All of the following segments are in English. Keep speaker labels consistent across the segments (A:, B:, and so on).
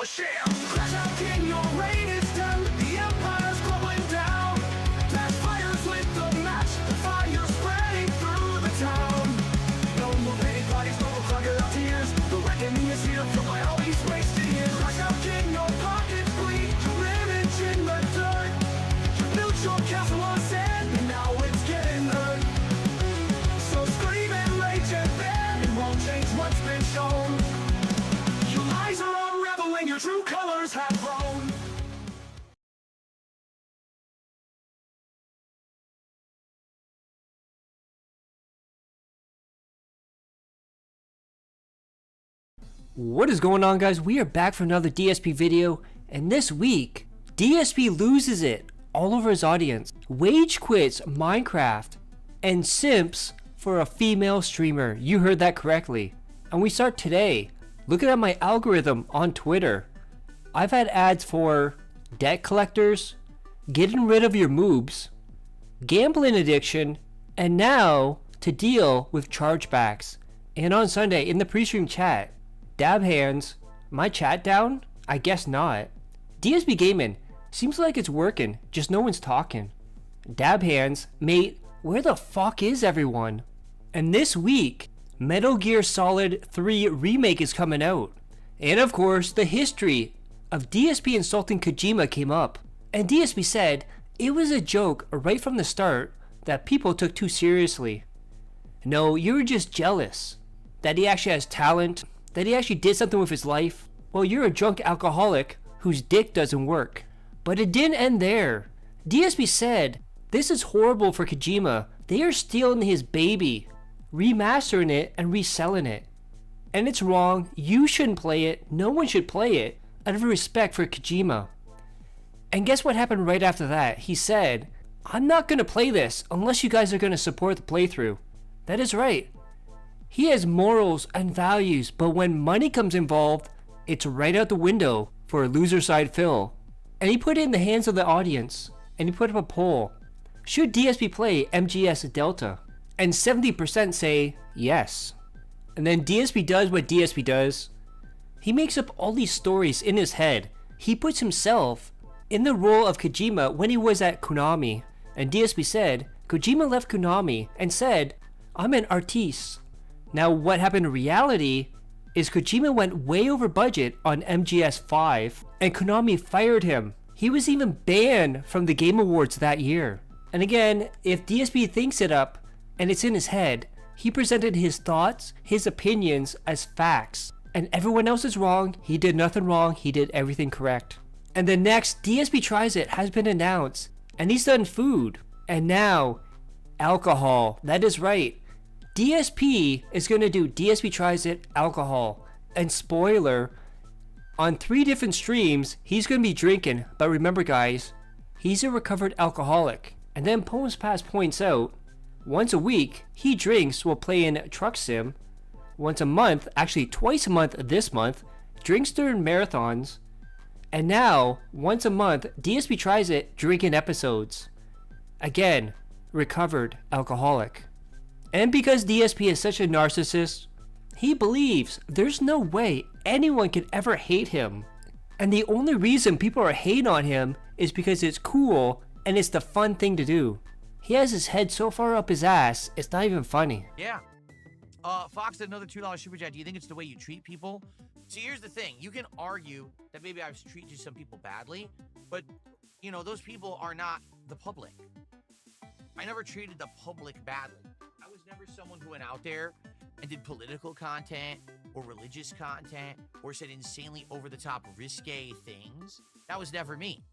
A: a sham. Crash out, king, your reign is done. The empire's crumbling down. That fire's lit the match. The fire's spreading through the town. No more pity parties, no more crocodile tears. The reckoning is here, filled by all these wasted years. Crash out, king, your pockets bleed. Your image in the dirt. You built your castle on sand, and now it's getting hurt. So scream and rage and bend. It won't change what's been shown. Your lies are unraveling, your true colors have grown.
B: What is going on, guys? We are back for another DSP video, and this week DSP loses it all over his audience, wage quits Minecraft, and simps for a female streamer. You heard that correctly. And we start today. Looking at my algorithm on Twitter, I've had ads for debt collectors, getting rid of your moobs, gambling addiction, and now to deal with chargebacks. And on Sunday in the pre-stream chat, dab hands, my chat down? I guess not. DSPGAMING, seems like it's working, just no one's talking. Dab hands, mate, where the fuck is everyone? And this week, Metal Gear Solid 3 Remake is coming out. And of course, the history of DSP insulting Kojima came up. And DSP said it was a joke right from the start that people took too seriously. No, you were just jealous that he actually has talent, that he actually did something with his life. Well, you're a drunk alcoholic whose dick doesn't work. But it didn't end there. DSP said, this is horrible for Kojima. They are stealing his baby, remastering it and reselling it. And it's wrong. You shouldn't play it. No one should play it out of respect for Kojima. And guess what happened right after that? He said, I'm not going to play this unless you guys are going to support the playthrough. That is right. He has morals and values, but when money comes involved, it's right out the window for a loser side Phil. And he put it in the hands of the audience, and he put up a poll. Should DSP play MGS Delta? And 70% say yes. And then DSP does what DSP does. He makes up all these stories in his head. He puts himself in the role of Kojima when he was at Konami. And DSP said, Kojima left Konami and said, I'm an artiste. Now what happened in reality is Kojima went way over budget on MGS 5 and Konami fired him. He was even banned from the Game Awards that year. And again, if DSP thinks it up and it's in his head, he presented his thoughts, his opinions as facts. And everyone else is wrong. He did nothing wrong. He did everything correct. And the next DSP Tries It has been announced. And he's done food. And now, alcohol. That is right. DSP is going to do DSP Tries It alcohol. And spoiler, on 3 different streams, he's going to be drinking. But remember guys, he's a recovered alcoholic. And then Poems Past points out, once a week, he drinks while playing Truck Sim. Once a month, actually twice a month this month, drinks during marathons. And now, once a month, DSP Tries It drinking episodes. Again, recovered alcoholic. And because DSP is such a narcissist, he believes there's no way anyone can ever hate him. And the only reason people are hating on him is because it's cool and it's the fun thing to do. He has his head so far up his ass, it's not even funny.
C: Yeah. Fox did another $2 super chat. Do you think it's the way you treat people? See, here's the thing. You can argue that maybe I've treated some people badly, but, you know, those people are not the public. I never treated the public badly. I was never someone who went out there and did political content or religious content or said insanely over-the-top risque things. That was never me.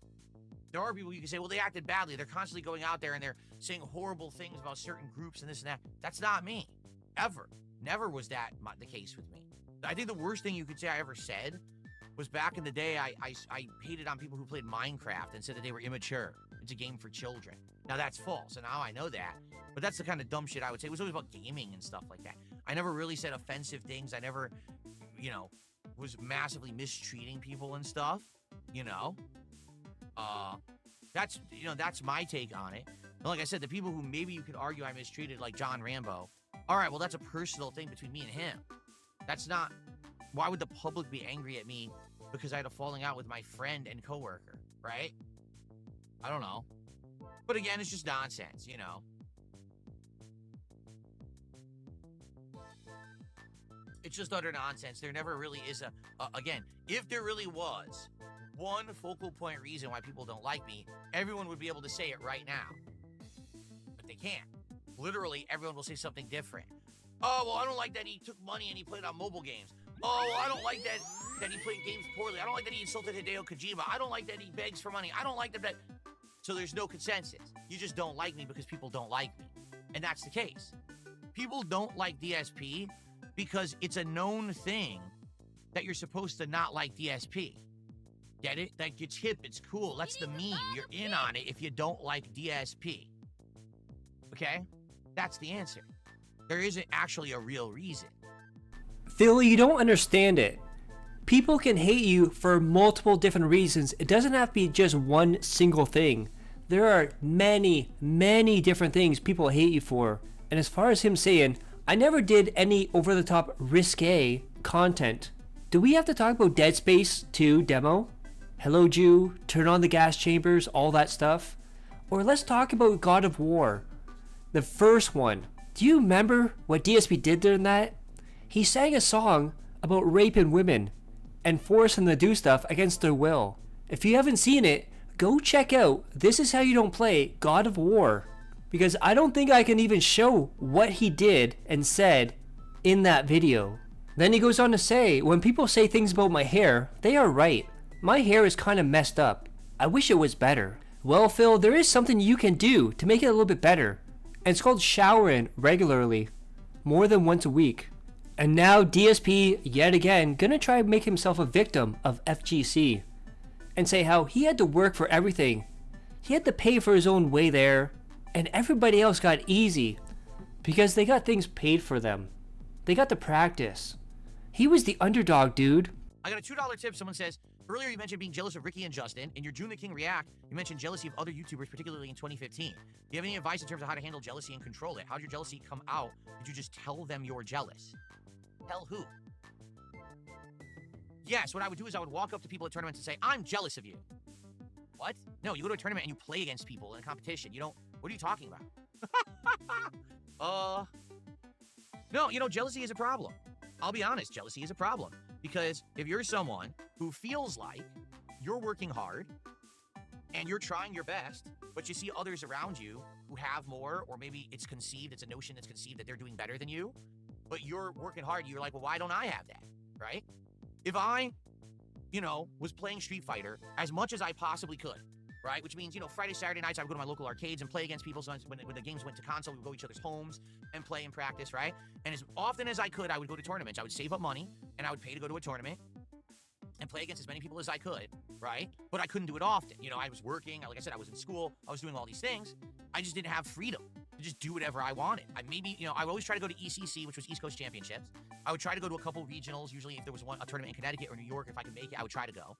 C: There are people you can say, well, they acted badly. They're constantly going out there and they're saying horrible things about certain groups and this and that. That's not me. Ever. Never was that the case with me. I think the worst thing you could say I ever said was back in the day, I hated on people who played Minecraft and said that they were immature. It's a game for children. Now that's false, and now I know that. But that's the kind of dumb shit I would say. It was always about gaming and stuff like that. I never really said offensive things. I never, you know, was massively mistreating people and stuff, you know. That's my take on it. And like I said, the people who maybe you could argue I mistreated, like John Rambo, all right, well, that's a personal thing between me and him. That's not, why would the public be angry at me because I had a falling out with my friend and coworker, right? I don't know. But again, it's just nonsense, you know. It's just utter nonsense. There never really is again, if there really was one focal point reason why people don't like me, everyone would be able to say it right now. But they can't. Literally, everyone will say something different. Oh, well, I don't like that he took money and he played on mobile games. Oh, well, I don't like that he played games poorly. I don't like that he insulted Hideo Kojima. I don't like that he begs for money. I don't like that. So there's no consensus. You just don't like me because people don't like me. And that's the case. People don't like DSP because it's a known thing that you're supposed to not like DSP. Get it? Like, it's hip, it's cool. That's the meme. You're in on it if you don't like DSP. Okay? That's the answer. There isn't actually a real reason.
B: Phil, you don't understand it. People can hate you for multiple different reasons. It doesn't have to be just one single thing. There are many, many different things people hate you for. And as far as him saying, I never did any over-the-top risque content. Do we have to talk about Dead Space 2 demo? Hello Jew, turn on the gas chambers, all that stuff? Or let's talk about God of War. The first one. Do you remember what DSP did during that? He sang a song about raping women and forcing them to do stuff against their will. If you haven't seen it, go check out This Is How You Don't Play God of War. Because I don't think I can even show what he did and said in that video. Then he goes on to say, when people say things about my hair, they are right. My hair is kind of messed up. I wish it was better. Well, Phil, there is something you can do to make it a little bit better. And it's called showering regularly. More than once a week. And now DSP, yet again, gonna try to make himself a victim of FGC. And say how he had to work for everything. He had to pay for his own way there. And everybody else got easy. Because they got things paid for them. They got to practice. He was the underdog, dude.
C: I got a $2 tip. Someone says, earlier you mentioned being jealous of Ricky and Justin. In your June the King React, you mentioned jealousy of other YouTubers, particularly in 2015. Do you have any advice in terms of how to handle jealousy and control it? How did your jealousy come out? Did you just tell them you're jealous? Tell who? Yes, what I would do is I would walk up to people at tournaments and say, I'm jealous of you. What? No, you go to a tournament and you play against people in a competition. You don't, what are you talking about? No, you know, jealousy is a problem. I'll be honest, jealousy is a problem. Because if you're someone who feels like you're working hard and you're trying your best, but you see others around you who have more, or maybe it's a notion that's conceived that they're doing better than you, but you're working hard, you're like, well, why don't I have that, right? If I, was playing Street Fighter as much as I possibly could, right? Which means, Friday, Saturday nights, I would go to my local arcades and play against people. So when the games went to console, we would go to each other's homes and play and practice, right? And as often as I could, I would go to tournaments. I would save up money, and I would pay to go to a tournament and play against as many people as I could, right? But I couldn't do it often. I was working. Like I said, I was in school. I was doing all these things. I just didn't have freedom to just do whatever I wanted. I would always try to go to ECC, which was East Coast Championships. I would try to go to a couple regionals. Usually if there was a tournament in Connecticut or New York, if I could make it, I would try to go.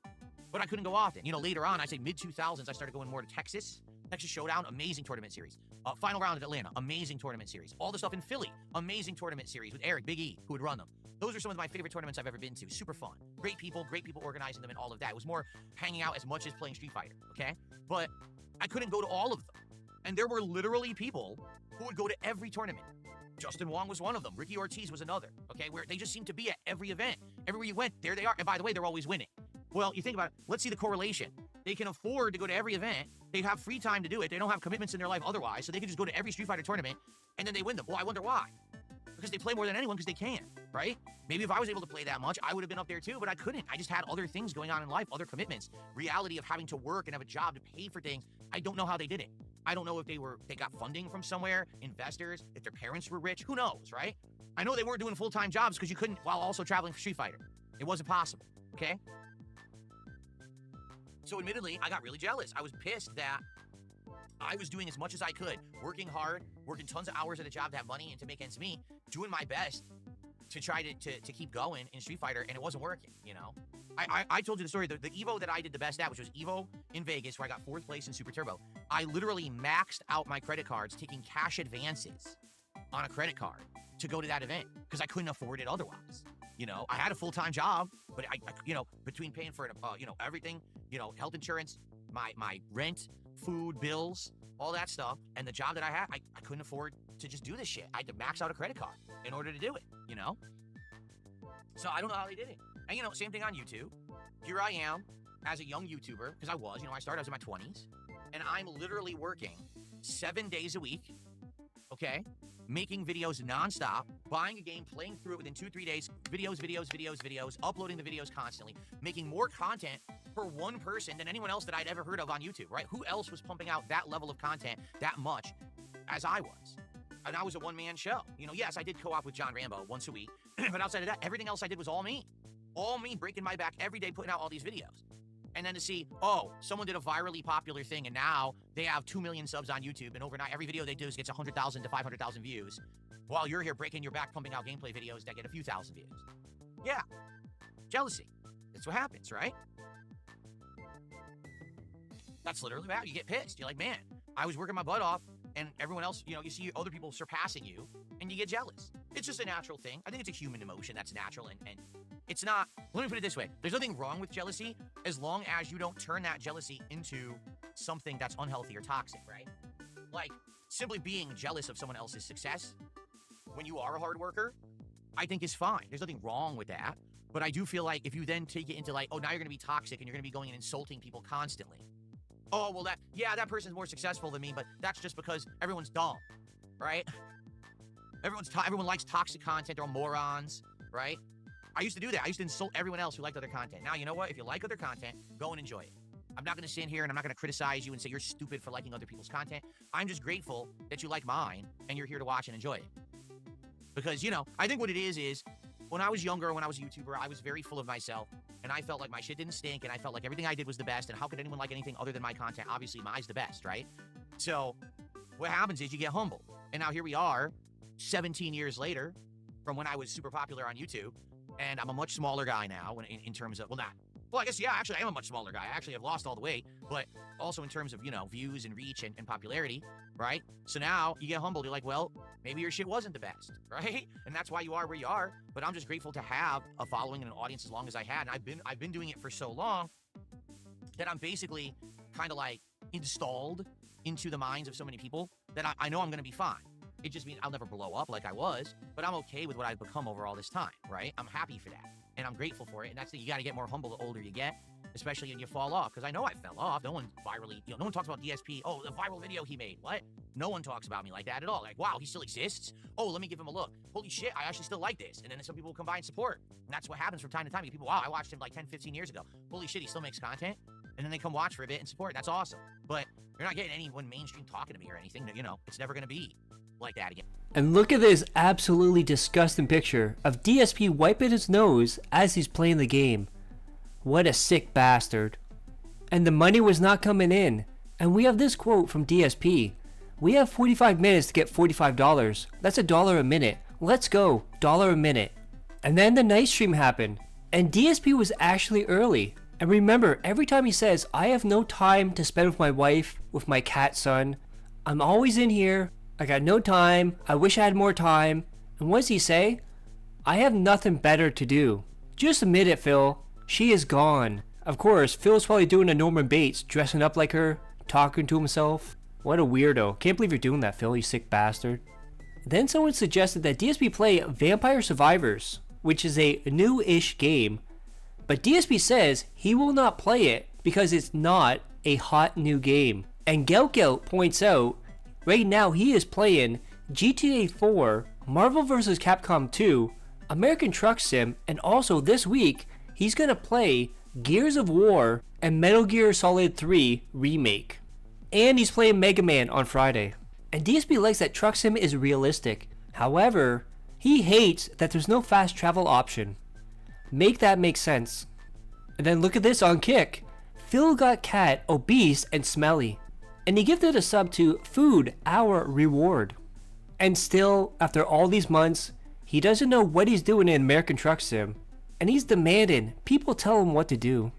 C: But I couldn't go often. Later on, I say mid-2000s, I started going more to Texas. Texas Showdown, amazing tournament series. Final round at Atlanta, amazing tournament series. All the stuff in Philly, amazing tournament series with Eric, Big E, who would run them. Those are some of my favorite tournaments I've ever been to. Super fun. Great people organizing them and all of that. It was more hanging out as much as playing Street Fighter, okay? But I couldn't go to all of them. And there were literally people who would go to every tournament. Justin Wong was one of them. Ricky Ortiz was another, okay? Where they just seemed to be at every event. Everywhere you went, there they are. And by the way, they're always winning. Well, you think about it. Let's see the correlation. They can afford to go to every event. They have free time to do it. They don't have commitments in their life otherwise, so they can just go to every Street Fighter tournament, and then they win them. Well, I wonder why. Because they play more than anyone because they can, right? Maybe if I was able to play that much, I would have been up there too, but I couldn't. I just had other things going on in life, other commitments. Reality of having to work and have a job to pay for things. I don't know how they did it. I don't know if they got funding from somewhere, investors, if their parents were rich. Who knows, right? I know they weren't doing full-time jobs because you couldn't while also traveling for Street Fighter. It wasn't possible, okay? So admittedly, I got really jealous. I was pissed that I was doing as much as I could, working hard, working tons of hours at a job to have money and to make ends meet, doing my best to try to keep going in Street Fighter, and it wasn't working, I told you the story, the Evo that I did the best at, which was Evo in Vegas, where I got 4th place in Super Turbo. I literally maxed out my credit cards, taking cash advances on a credit card to go to that event, because I couldn't afford it otherwise. You know, I had a full-time job, but you know, between paying for you know, everything, you know, health insurance, my rent, food, bills, all that stuff, and the job that I had, I couldn't afford to just do this shit. I had to max out a credit card in order to do it, you know? So I don't know how they did it. And, you know, same thing on YouTube. Here I am as a young YouTuber, because I was in my 20s, and I'm literally working 7 days a week, okay? Making videos nonstop, buying a game, playing through it within 2-3 days, videos, uploading the videos constantly, making more content for one person than anyone else that I'd ever heard of on YouTube, right? Who else was pumping out that level of content that much as I was? And I was a one-man show. You know, yes, I did co-op with John Rambo once a week, but outside of that, everything else I did was all me. All me, breaking my back every day, putting out all these videos. And then to see, oh, someone did a virally popular thing, and now they have 2 million subs on YouTube, and overnight, every video they do gets 100,000 to 500,000 views, while you're here breaking your back, pumping out gameplay videos that get a few thousand views. Yeah, jealousy. That's what happens, right? That's literally what happens. You get pissed. You're like, man, I was working my butt off, and everyone else, you know, you see other people surpassing you, and you get jealous. It's just a natural thing. I think it's a human emotion that's natural, and it's not, let me put it this way. There's nothing wrong with jealousy as long as you don't turn that jealousy into something that's unhealthy or toxic, right? Like, simply being jealous of someone else's success when you are a hard worker, I think is fine. There's nothing wrong with that. But I do feel like if you then take it into like, oh, now you're going to be toxic and you're going to be going and insulting people constantly. Oh, well, that person's more successful than me, but that's just because everyone's dumb, right? Everyone likes toxic content. They're all morons, right? I used to do that. I used to insult everyone else who liked other content. Now, you know what? If you like other content, go and enjoy it. I'm not going to sit here and I'm not going to criticize you and say you're stupid for liking other people's content. I'm just grateful that you like mine and you're here to watch and enjoy it. Because, you know, I think what it is when I was younger, when I was a YouTuber, I was very full of myself and I felt like my shit didn't stink and I felt like everything I did was the best, and how could anyone like anything other than my content? Obviously, mine's the best, right? So what happens is you get humbled. And now here we are, 17 years later, from when I was super popular on YouTube, and I'm a much smaller guy now in terms of, I guess, yeah, actually, I am a much smaller guy. I actually have lost all the weight, but also in terms of, you know, views and reach and popularity, right? So now you get humbled. You're like, well, maybe your shit wasn't the best, right? And that's why you are where you are. But I'm just grateful to have a following and an audience as long as I had. And I've been doing it for so long that I'm basically kind of like installed into the minds of so many people that I know I'm going to be fine. It just means I'll never blow up like I was, but I'm okay with what I've become over all this time, right? I'm happy for that, and I'm grateful for it, and that's you got to get more humble the older you get, especially when you fall off, because I know I fell off. No one virally, no one talks about DSP, oh, the viral video he made, what? No one talks about me like that at all. Like, wow, he still exists? Oh, let me give him a look. Holy shit, I actually still like this. And then some people will come by and support, and that's what happens from time to time. You get people, wow, I watched him like 10, 15 years ago. Holy shit, he still makes content? And then they come watch for a bit and support. That's awesome. But you're not getting anyone mainstream talking to me or anything. You know, it's never going to be like that again.
B: And look at this absolutely disgusting picture of DSP wiping his nose as he's playing the game. What a sick bastard. And the money was not coming in. And we have this quote from DSP. We have 45 minutes to get $45. That's $1 a minute. Let's go. $1 a minute. And then the night stream happened. And DSP was actually early. And remember, every time he says, I have no time to spend with my wife, with my cat son. I'm always in here. I got no time. I wish I had more time. And what does he say? I have nothing better to do. Just admit it, Phil. She is gone. Of course, Phil's probably doing a Norman Bates, dressing up like her, talking to himself. What a weirdo. Can't believe you're doing that, Phil, you sick bastard. Then someone suggested that DSP play Vampire Survivors, which is a new-ish game. But DSP says he will not play it because it's not a hot new game. And Gelgelt points out right now he is playing GTA 4, Marvel vs. Capcom 2, American Truck Sim, and also this week he's gonna play Gears of War and Metal Gear Solid 3 Remake. And he's playing Mega Man on Friday. And DSP likes that Truck Sim is realistic. However, he hates that there's no fast travel option. Make that make sense. And then look at this on Kick. Phil got cat obese and smelly. And he gifted a sub to Food Our Reward. And still, after all these months, he doesn't know what he's doing in American Truck Sim. And he's demanding people tell him what to do.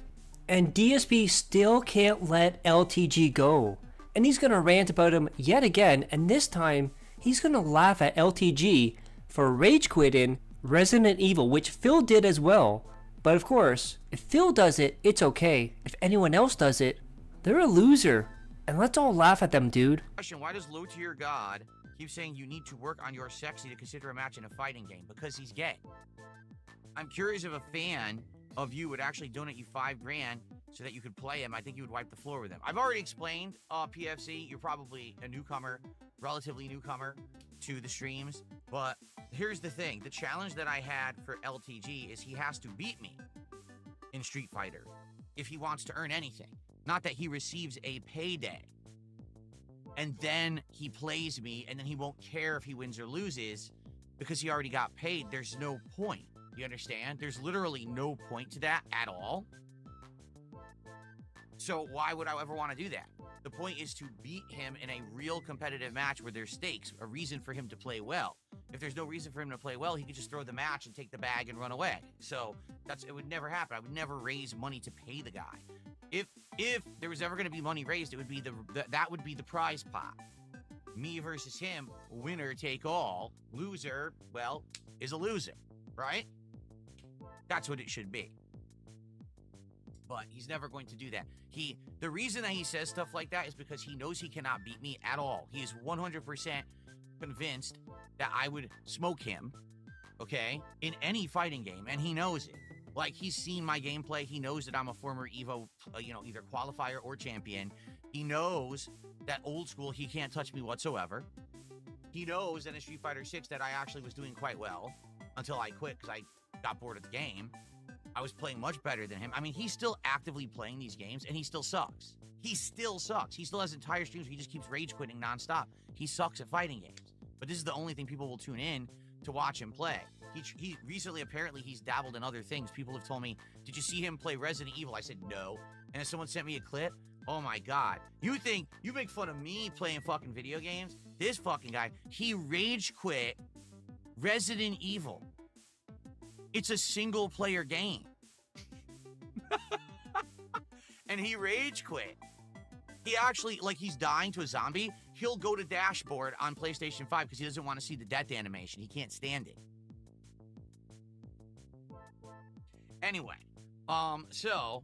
B: And DSP still can't let LTG go. And he's gonna rant about him yet again, and this time, he's gonna laugh at LTG for rage quitting Resident Evil, which Phil did as well. But of course, if Phil does it, it's okay. If anyone else does it, they're a loser. And let's all laugh at them, dude.
C: Question: why does low tier God keep saying you need to work on your sexy to consider a match in a fighting game? Because he's gay. I'm curious if a fan of you would actually donate you $5,000 so that you could play him. I think you would wipe the floor with him. I've already explained, PFC, you're probably a newcomer, relatively newcomer to the streams. But here's the thing. The challenge that I had for LTG is he has to beat me in Street Fighter if he wants to earn anything. Not that he receives a payday. And then he plays me, and then he won't care if he wins or loses because he already got paid. There's no point. You understand? There's literally no point to that at all. So why would I ever want to do that? The point is to beat him in a real competitive match where there's stakes, a reason for him to play well. If there's no reason for him to play well, he could just throw the match and take the bag and run away. So it would never happen. I would never raise money to pay the guy. If there was ever going to be money raised, it would be that would be the prize pot. Me versus him, winner take all. Loser, well, is a loser, right? That's what it should be. But he's never going to do that. The reason that he says stuff like that is because he knows he cannot beat me at all. He is 100% convinced that I would smoke him, okay, in any fighting game, and he knows it. Like, he's seen my gameplay. He knows that I'm a former EVO, either qualifier or champion. He knows that old school, he can't touch me whatsoever. He knows that in Street Fighter 6 that I actually was doing quite well until I quit because I got bored of the game. I was playing much better than him. I mean, he's still actively playing these games, and he still sucks. He still sucks. He still has entire streams where he just keeps rage quitting nonstop. He sucks at fighting games. But this is the only thing people will tune in to watch him play. He recently, apparently, he's dabbled in other things. People have told me, did you see him play Resident Evil? I said, no. And someone sent me a clip. Oh, my God. You think, you make fun of me playing fucking video games? This fucking guy, he rage quit Resident Evil. It's a single player game. And he rage quit. He actually, like, he's dying to a zombie. He'll go to dashboard on PlayStation 5 because he doesn't want to see the death animation. He can't stand it. Anyway, so,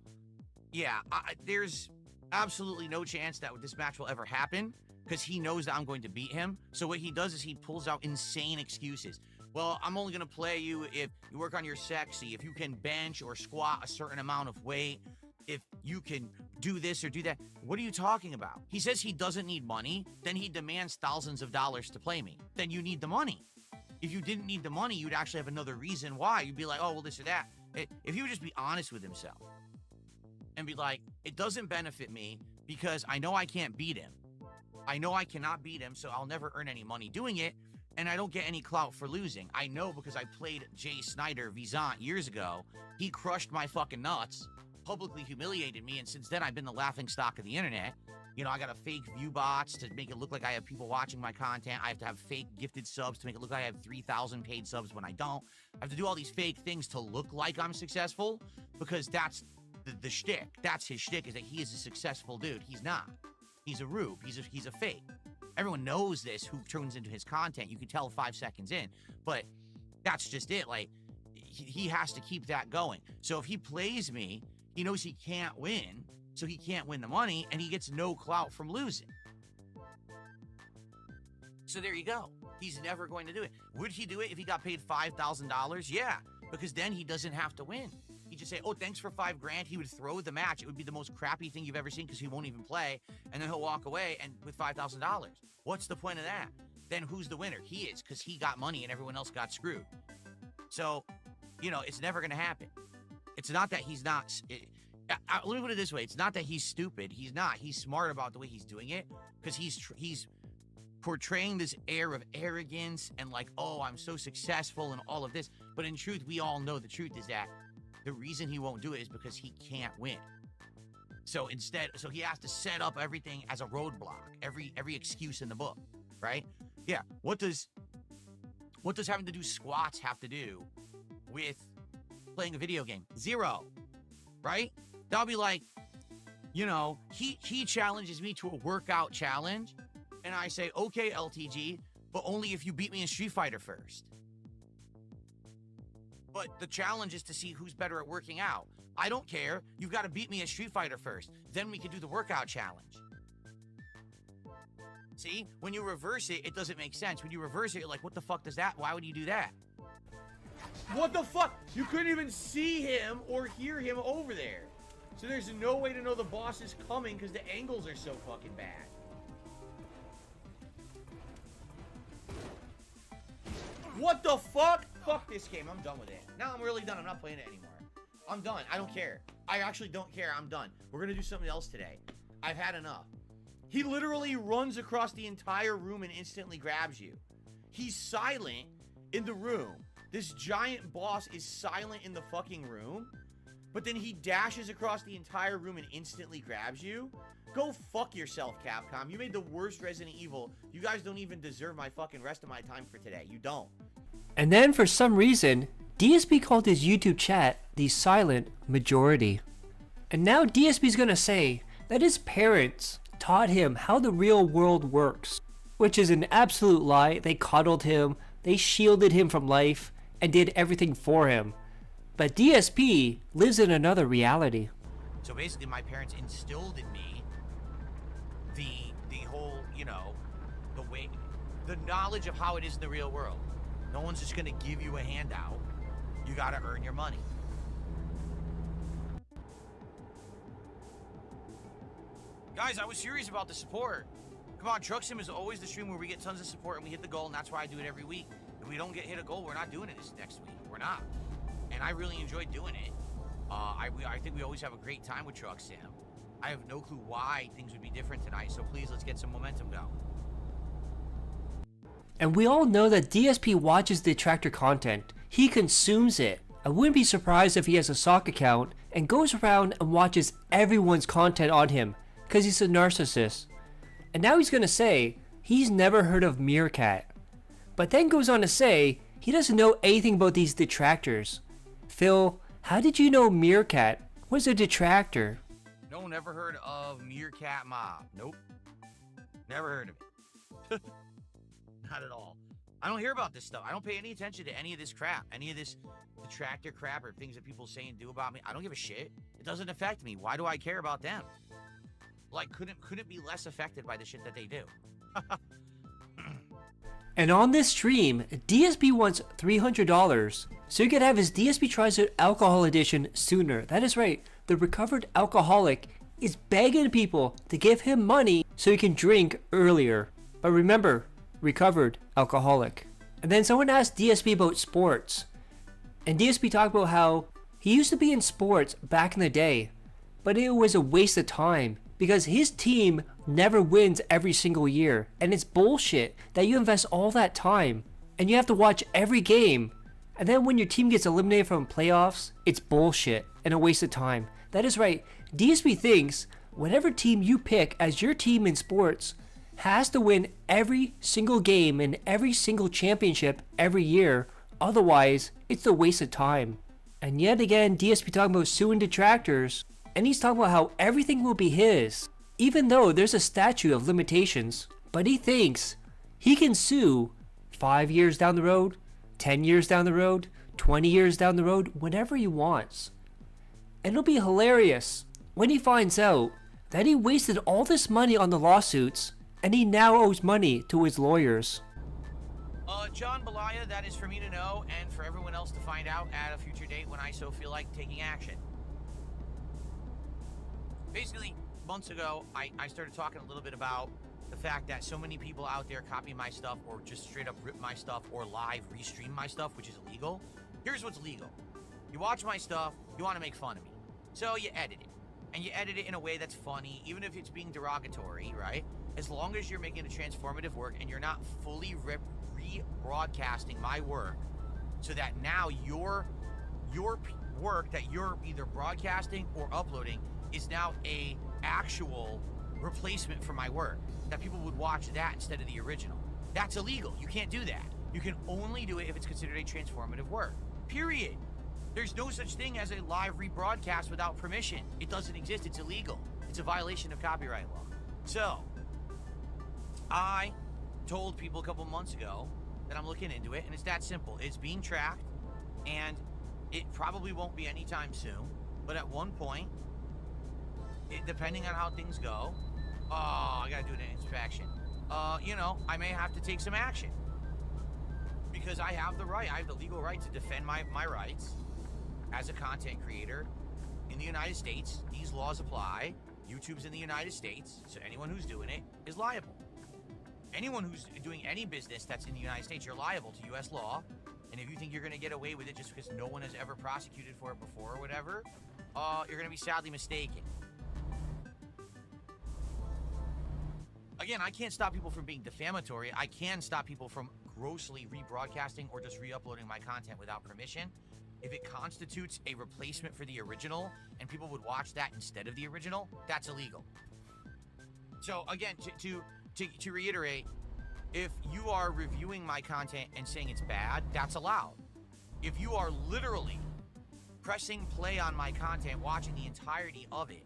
C: yeah, there's absolutely no chance that this match will ever happen because he knows that I'm going to beat him. So what he does is he pulls out insane excuses. Well, I'm only going to play you if you work on your sexy, if you can bench or squat a certain amount of weight, if you can do this or do that. What are you talking about? He says he doesn't need money, then he demands thousands of dollars to play me. Then you need the money. If you didn't need the money, you'd actually have another reason why. You'd be like, oh, well, this or that. If he would just be honest with himself and be like, it doesn't benefit me because I know I can't beat him. I know I cannot beat him, so I'll never earn any money doing it, and I don't get any clout for losing. I know because I played Jay Snyder Vizant years ago. He crushed my fucking nuts, publicly humiliated me, and since then I've been the laughing stock of the internet. You know, I got to fake view bots to make it look like I have people watching my content. I have to have fake gifted subs to make it look like I have 3,000 paid subs when I don't. I have to do all these fake things to look like I'm successful because that's the shtick. That's his shtick, is that he is a successful dude. He's not. He's a rube. He's a fake. Everyone knows this who tunes into his content. You can tell 5 seconds in, but that's just it. Like, he has to keep that going. So if he plays me, he knows he can't win. So he can't win the money, and he gets no clout from losing. So there you go. He's never going to do it. Would he do it if he got paid $5,000? Yeah, because then he doesn't have to win. He'd just say, oh, thanks for $5,000. He would throw the match. It would be the most crappy thing you've ever seen because he won't even play, and then he'll walk away and with $5,000. What's the point of that? Then who's the winner? He is, because he got money and everyone else got screwed. So, you know, it's never going to happen. It's not that he's not... let me put it this way. It's not that he's stupid. He's not. He's smart about the way he's doing it because he's portraying this air of arrogance and like, oh, I'm so successful and all of this. But in truth, we all know the truth is that the reason he won't do it is because he can't win. So instead, so he has to set up everything as a roadblock, every excuse in the book, right? Yeah. What does having to do squats have to do with playing a video game? Zero, right? That'll be like, you know, he challenges me to a workout challenge, and I say, okay, LTG, but only if you beat me in Street Fighter first. But the challenge is to see who's better at working out. I don't care. You've got to beat me at Street Fighter first. Then we can do the workout challenge. See? When you reverse it, it doesn't make sense. When you reverse it, you're like, what the fuck does that? Why would you do that? What the fuck? You couldn't even see him or hear him over there. So there's no way to know the boss is coming because the angles are so fucking bad. What the fuck? Fuck this game. I'm done with it. Now I'm really done. I'm not playing it anymore. I'm done. I don't care. I actually don't care. I'm done. We're gonna do something else today. I've had enough. He literally runs across the entire room and instantly grabs you. He's silent in the room. This giant boss is silent in the fucking room, but then he dashes across the entire room and instantly grabs you? Go fuck yourself, Capcom. You made the worst Resident Evil. You guys don't even deserve my fucking rest of my time for today. You don't.
B: And then for some reason, DSP called his YouTube chat the silent majority. And now DSP's gonna say that his parents taught him how the real world works, which is an absolute lie. They coddled him, they shielded him from life, and did everything for him. But DSP lives in another reality.
C: So basically my parents instilled in me the whole, you know, the knowledge of how it is in the real world. No one's just gonna give you a handout. You gotta earn your money. Guys, I was serious about the support. Come on, Truck Sim is always the stream where we get tons of support and we hit the goal, and that's why I do it every week. If we don't hit a goal, we're not doing it this next week. We're not. And I really enjoyed doing it. I think we always have a great time with Truck Sim. I have no clue why things would be different tonight, so please, let's get some momentum going.
B: And we all know that DSP watches detractor content. He consumes it. I wouldn't be surprised if he has a sock account and goes around and watches everyone's content on him because he's a narcissist. And now he's gonna say he's never heard of Meerkat. But then goes on to say he doesn't know anything about these detractors. Phil, how did you know Meerkat was a detractor?
C: No, never heard of Meerkat Mob. Nope. Never heard of it. Not at all. I don't hear about this stuff. I don't pay any attention to any of this crap. Any of this detractor crap or things that people say and do about me. I don't give a shit. It doesn't affect me. Why do I care about them? Like, couldn't be less affected by the shit that they do.
B: And on this stream, DSP wants $300 so he could have his DSP Tries It Alcohol Edition sooner. That is right, the recovered alcoholic is begging people to give him money so he can drink earlier. But remember, recovered alcoholic. And then someone asked DSP about sports. And DSP talked about how he used to be in sports back in the day, but it was a waste of time because his team never wins every single year. And it's bullshit that you invest all that time and you have to watch every game. And then when your team gets eliminated from playoffs, it's bullshit and a waste of time. That is right. DSP thinks whatever team you pick as your team in sports has to win every single game and every single championship every year. Otherwise, it's a waste of time. And yet again, DSP talking about suing detractors, and he's talking about how everything will be his, even though there's a statute of limitations. But he thinks he can sue 5 years down the road, 10 years down the road, 20 years down the road, whenever he wants. And it'll be hilarious when he finds out that he wasted all this money on the lawsuits and he now owes money to his lawyers.
C: John Belaya, that is for me to know and for everyone else to find out at a future date when I so feel like taking action. Basically, months ago, I started talking a little bit about the fact that so many people out there copy my stuff or just straight up rip my stuff or live restream my stuff, which is illegal. Here's what's legal. You watch my stuff, you want to make fun of me. So you edit it. And you edit it in a way that's funny, even if it's being derogatory, right? As long as you're making a transformative work and you're not fully rebroadcasting my work so that now your work that you're either broadcasting or uploading is now a actual replacement for my work, that people would watch that instead of the original. That's illegal. You can't do that. You can only do it if it's considered a transformative work. Period. There's no such thing as a live rebroadcast without permission. It doesn't exist. It's illegal. It's a violation of copyright law. So, I told people a couple months ago that I'm looking into it, and it's that simple. It's being tracked, and It probably won't be anytime soon, but at one point, depending on how things go, I gotta do an inspection. I may have to take some action. Because I have the right, I have the legal right to defend my rights as a content creator in the United States. These laws apply. YouTube's in the United States, so anyone who's doing it is liable. Anyone who's doing any business that's in the United States, you're liable to US law. And if you think you're gonna get away with it just because no one has ever prosecuted for it before or whatever, you're gonna be sadly mistaken. Again, I can't stop people from being defamatory. I can stop people from grossly rebroadcasting or just re-uploading my content without permission. If it constitutes a replacement for the original and people would watch that instead of the original, that's illegal. So again, to reiterate, if you are reviewing my content and saying it's bad, that's allowed. If you are literally pressing play on my content, watching the entirety of it,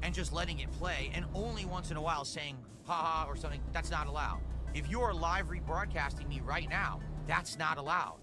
C: and just letting it play, and only once in a while saying haha or something, that's not allowed. If you are live rebroadcasting me right now, that's not allowed.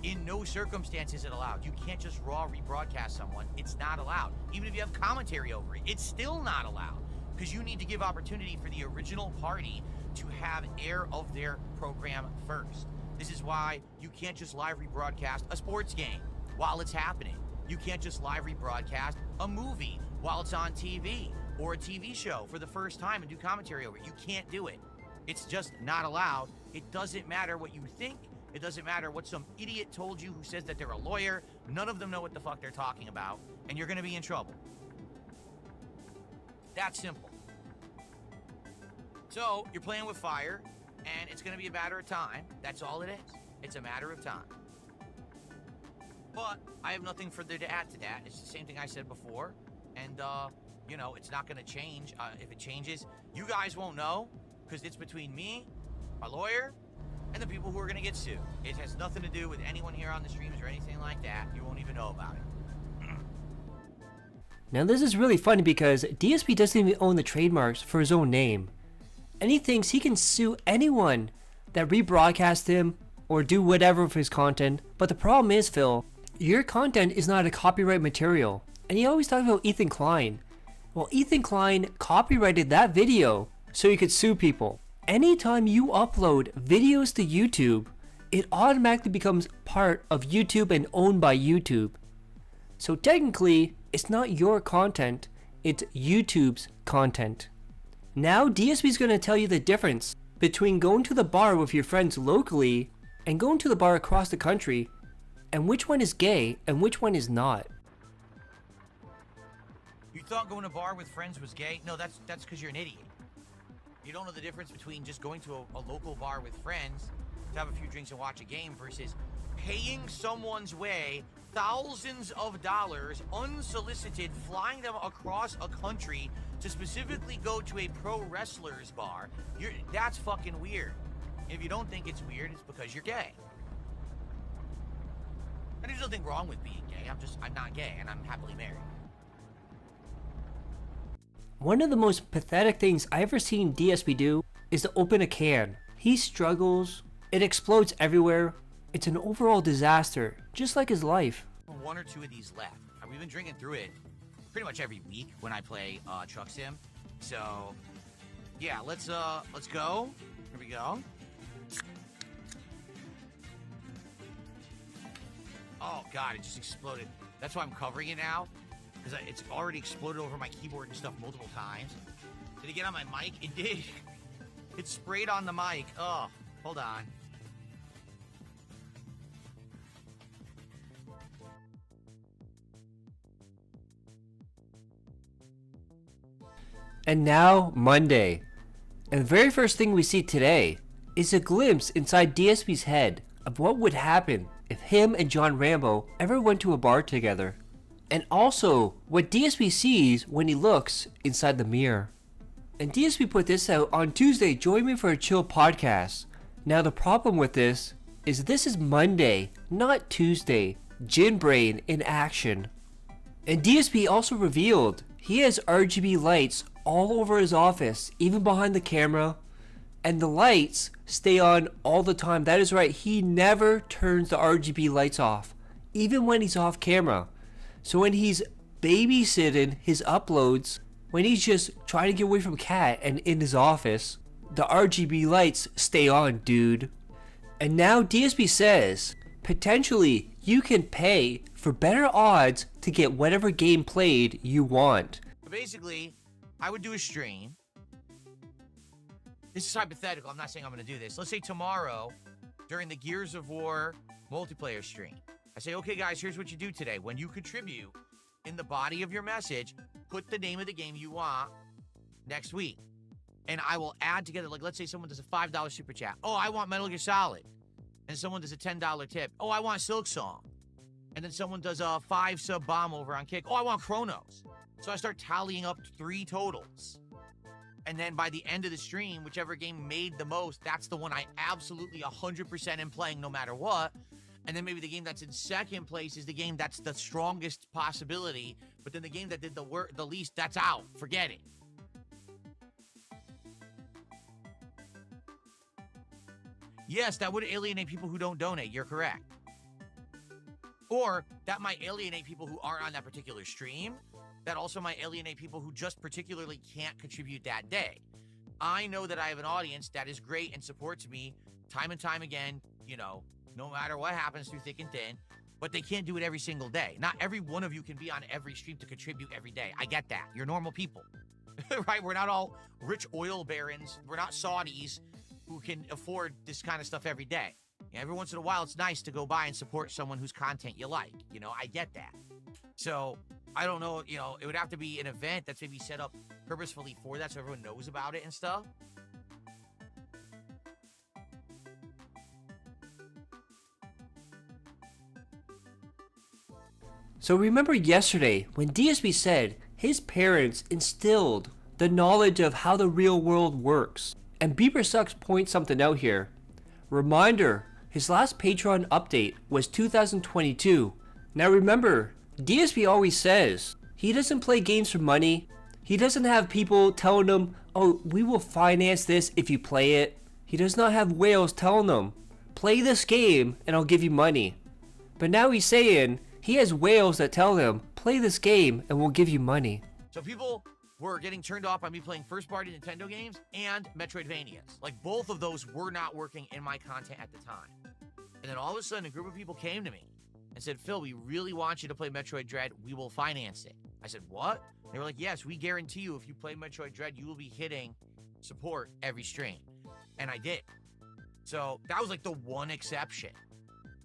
C: In no circumstance is it allowed. You can't just raw rebroadcast someone. It's not allowed. Even if you have commentary over it, it's still not allowed. Because you need to give opportunity for the original party to have air of their program first. This is why you can't just live rebroadcast a sports game while it's happening. You can't just live rebroadcast a movie while it's on TV, or a TV show for the first time and do commentary over it. You can't do it. It's just not allowed. It doesn't matter what you think. It doesn't matter what some idiot told you who says that they're a lawyer. None of them know what the fuck they're talking about, and you're gonna be in trouble. That's simple. So, you're playing with fire, and it's gonna be a matter of time. That's all it is. It's a matter of time. But I have nothing further to add to that. It's the same thing I said before. And, it's not going to change. If it changes, you guys won't know, because it's between me, my lawyer, and the people who are going to get sued. It has nothing to do with anyone here on the streams or anything like that. You won't even know about it.
B: Now this is really funny because DSP doesn't even own the trademarks for his own name. And he thinks he can sue anyone that rebroadcast him or do whatever with his content. But the problem is, Phil, your content is not a copyright material. And he always talks about Ethan Klein. Well, Ethan Klein copyrighted that video so he could sue people. Anytime you upload videos to YouTube, it automatically becomes part of YouTube and owned by YouTube. So technically, it's not your content, it's YouTube's content. Now DSP is going to tell you the difference between going to the bar with your friends locally and going to the bar across the country, and which one is gay and which one is not.
C: You thought going to a bar with friends was gay? No, that's because you're an idiot. You don't know the difference between just going to a local bar with friends to have a few drinks and watch a game versus paying someone's way thousands of dollars unsolicited, flying them across a country to specifically go to a pro wrestler's bar. That's fucking weird. If you don't think it's weird, it's because you're gay. And there's nothing wrong with being gay. I'm not gay, and I'm happily married.
B: One of the most pathetic things I ever seen DSP do is to open a can. He struggles, it explodes everywhere. It's an overall disaster, just like his life.
C: One or two of these left. We've been drinking through it pretty much every week when I play Truck Sim. So, yeah, let's go. Here we go. Oh God, it just exploded. That's why I'm covering it now, because it's already exploded over my keyboard and stuff multiple times. Did it get on my mic? It did. It sprayed on the mic. Oh, hold on.
B: And now, Monday. And the very first thing we see today is a glimpse inside DSP's head of what would happen if him and John Rambo ever went to a bar together. And also, what DSP sees when he looks inside the mirror. And DSP put this out on Tuesday, join me for a chill podcast. Now the problem with this is Monday, not Tuesday. Gin brain in action. And DSP also revealed he has RGB lights all over his office, even behind the camera, and the lights stay on all the time. That is right, he never turns the RGB lights off. even when he's off camera. So when he's babysitting his uploads, when he's just trying to get away from Cat and in his office, the RGB lights stay on, dude. And now DSP says, potentially you can pay for better odds to get whatever game played you want.
C: Basically, I would do a stream. This is hypothetical. I'm not saying I'm going to do this. Let's say tomorrow, during the Gears of War multiplayer stream, I say, okay, guys, here's what you do today. When you contribute, in the body of your message, put the name of the game you want next week. And I will add together, like, let's say someone does a $5 super chat. Oh, I want Metal Gear Solid. And someone does a $10 tip. Oh, I want Silk Song. And then someone does a 5-sub bomb over on Kick. Oh, I want Chronos. So I start tallying up 3 totals. And then by the end of the stream, whichever game made the most, that's the one I absolutely 100% am playing no matter what. And then maybe the game that's in second place is the game that's the strongest possibility. But then the game that did the least, that's out. Forget it. Yes, that would alienate people who don't donate. You're correct. Or that might alienate people who aren't on that particular stream. That also might alienate people who just particularly can't contribute that day. I know that I have an audience that is great and supports me time and time again, you know, no matter what happens through thick and thin, but they can't do it every single day. Not every one of you can be on every stream to contribute every day. I get that. You're normal people, right? We're not all rich oil barons. We're not Saudis who can afford this kind of stuff every day. Every once in a while, it's nice to go by and support someone whose content you like. You know, I get that. So I don't know, you know, it would have to be an event that's maybe set up purposefully for that so everyone knows about it and stuff.
B: So remember yesterday when DSP said his parents instilled the knowledge of how the real world works. And Beeper Sucks points something out here. Reminder, his last Patreon update was 2022. Now remember, DSP always says he doesn't play games for money. He doesn't have people telling him, oh, we will finance this if you play it. He does not have whales telling him, play this game and I'll give you money. But now he's saying he has whales that tell him, play this game and we'll give you money.
C: So people were getting turned off by me playing first-party Nintendo games and Metroidvanias. Like, both of those were not working in my content at the time. And then all of a sudden, a group of people came to me and said, Phil, we really want you to play Metroid Dread. We will finance it. I said, what? They were like, yes, we guarantee you if you play Metroid Dread, you will be hitting support every stream. And I did. So that was like the one exception.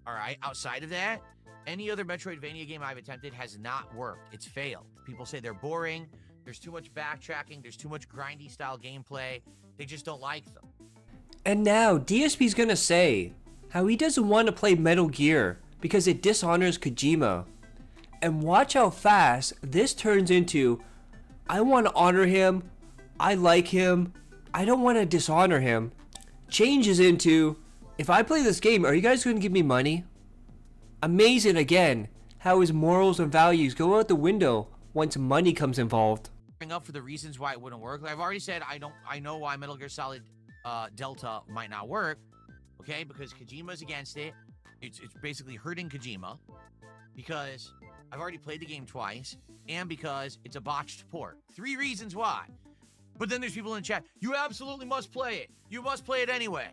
C: All right, outside of that, any other Metroidvania game I've attempted has not worked. It's failed. People say they're boring. There's too much backtracking. There's too much grindy style gameplay. They just don't like them.
B: And now DSP's gonna say how he doesn't want to play Metal Gear because it dishonors Kojima. And watch how fast this turns into, I want to honor him, I like him, I don't want to dishonor him. Changes into, if I play this game, are you guys going to give me money? Amazing again how his morals and values go out the window once money comes involved.
C: Up for the reasons why it wouldn't work. Like I've already said, I know why Metal Gear Solid Delta might not work. Okay, because Kojima's against it. It's basically hurting Kojima because I've already played the game twice and because it's a botched port. 3 reasons why. But then there's people in the chat, you absolutely must play it. You must play it anyway.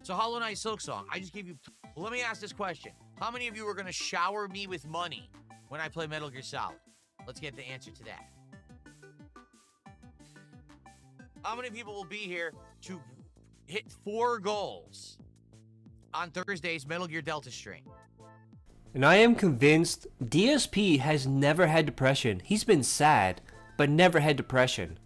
C: So Hollow Knight Silk Song, I just gave you... Well, let me ask this question. How many of you are going to shower me with money when I play Metal Gear Solid? Let's get the answer to that. How many people will be here to hit 4 goals on Thursday's Metal Gear Delta stream?
B: And I am convinced DSP has never had depression. He's been sad, but never had depression.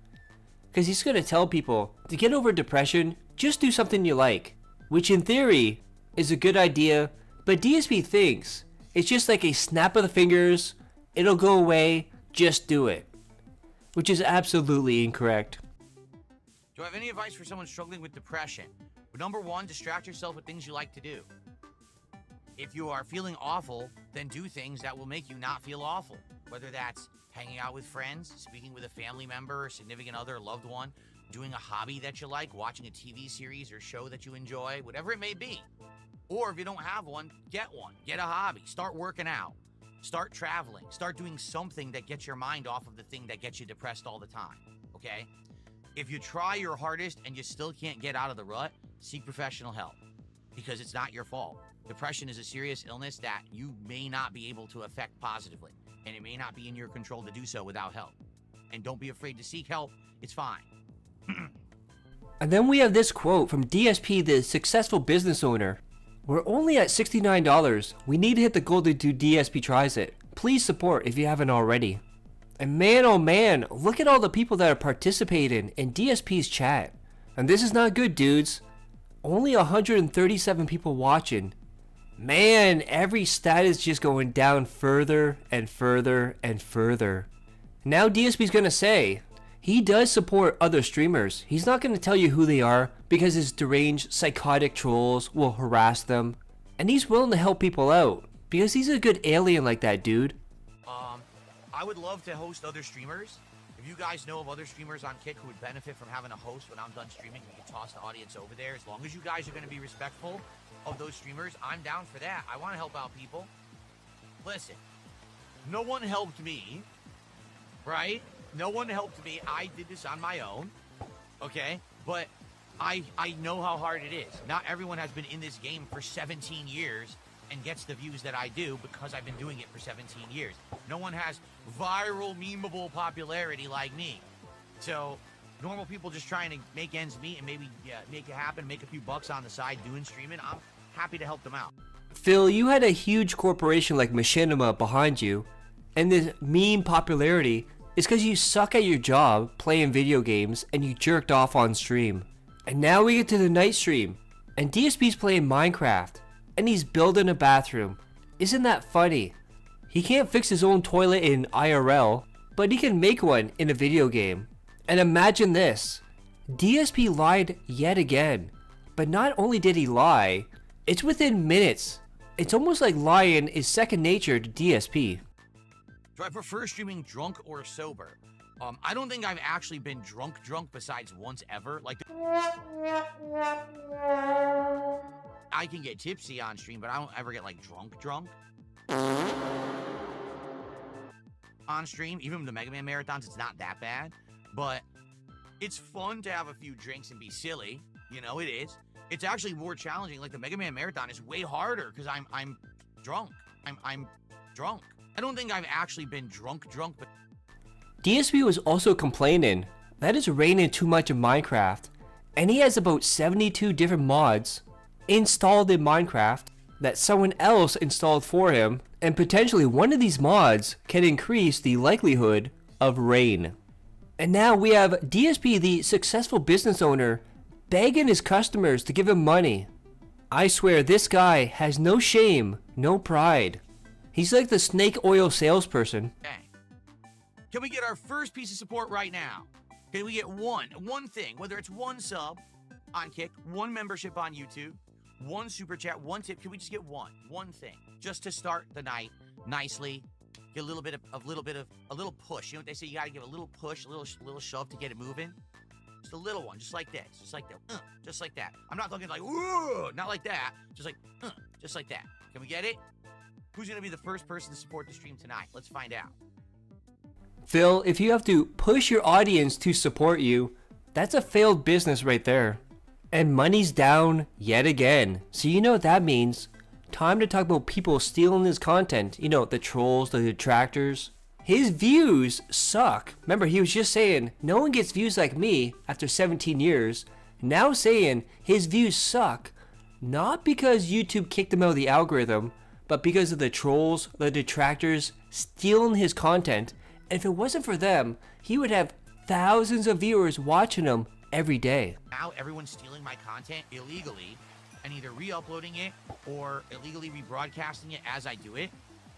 B: Because he's going to tell people, to get over depression, just do something you like. Which in theory is a good idea, but DSP thinks it's just like a snap of the fingers, it'll go away, just do it. Which is absolutely incorrect.
C: Do I have any advice for someone struggling with depression? Number 1, distract yourself with things you like to do. If you are feeling awful, then do things that will make you not feel awful. Whether that's hanging out with friends, speaking with a family member, or significant other, or loved one, doing a hobby that you like, watching a TV series or show that you enjoy, whatever it may be. Or if you don't have one, get one. Get a hobby. Start working out. Start traveling. Start doing something that gets your mind off of the thing that gets you depressed all the time, okay? If you try your hardest and you still can't get out of the rut, seek professional help, because it's not your fault. Depression is a serious illness that you may not be able to affect positively, and it may not be in your control to do so without help. And don't be afraid to seek help. It's fine.
B: And then we have this quote from DSP, the successful business owner. We're only at $69. We need to hit the goal to do DSP Tries It. Please support if you haven't already. And man, oh man, look at all the people that are participating in DSP's chat. And this is not good, dudes. Only 137 people watching. Man, every stat is just going down further and further and further. Now DSP's gonna say, he does support other streamers. He's not gonna tell you who they are because his deranged, psychotic trolls will harass them. And he's willing to help people out because he's a good alien like that, dude.
C: I would love to host other streamers. If you guys know of other streamers on Kick who would benefit from having a host when I'm done streaming, we can toss the audience over there. As long as you guys are going to be respectful of those streamers, I'm down for that. I want to help out people. Listen, no one helped me, right? No one helped me. I did this on my own, okay? But I know how hard it is. Not everyone has been in this game for 17 years and gets the views that I do because I've been doing it for 17 years. No one has viral, memeable popularity like me. So normal people just trying to make ends meet and maybe make it happen, make a few bucks on the side doing streaming, I'm happy to help them out.
B: Phil, you had a huge corporation like Machinima behind you, and this meme popularity is because you suck at your job playing video games and you jerked off on stream. And now we get to the night stream, and DSP's playing Minecraft, and he's building a bathroom. Isn't that funny? He can't fix his own toilet in IRL, but he can make one in a video game. And imagine this, DSP lied yet again. But not only did he lie, it's within minutes. It's almost like lying is second nature to DSP.
C: Do I prefer streaming drunk or sober? I don't think I've actually been drunk besides once ever. Like, I can get tipsy on stream, but I don't ever get like drunk. On stream, even the Mega Man marathons, it's not that bad, but it's fun to have a few drinks and be silly. You know, it is. It's actually more challenging. Like the Mega Man marathon is way harder because I'm drunk. I'm drunk. I don't think I've actually been drunk, but
B: DSP was also complaining that it's raining too much in Minecraft, and he has about 72 different mods installed in Minecraft that someone else installed for him, and potentially one of these mods can increase the likelihood of rain. And now we have DSP, the successful business owner, begging his customers to give him money. I swear this guy has no shame, no pride. He's like the snake oil salesperson.
C: dang. Can we get our first piece of support right now? Can we get one thing, whether it's one sub on Kick, one membership on YouTube, one super chat, one tip? Can we just get one thing just to start the night nicely? Get a little push. You know what they say? You got to give a little push, a little shove to get it moving. Just a little one, just like this, just like that, just like that. I'm not talking like ooh, not like that. Just like that. Can we get it? Who's gonna be the first person to support the stream tonight? Let's find out.
B: Phil, if you have to push your audience to support you, that's a failed business right there. And money's down yet again. So you know what that means. Time to talk about people stealing his content. You know, the trolls, the detractors. His views suck. Remember, he was just saying, no one gets views like me after 17 years. Now saying his views suck. Not because YouTube kicked him out of the algorithm, but because of the trolls, the detractors, stealing his content. And if it wasn't for them, he would have thousands of viewers watching him every day.
C: Now everyone's stealing my content illegally and either re-uploading it or illegally rebroadcasting it as I do it.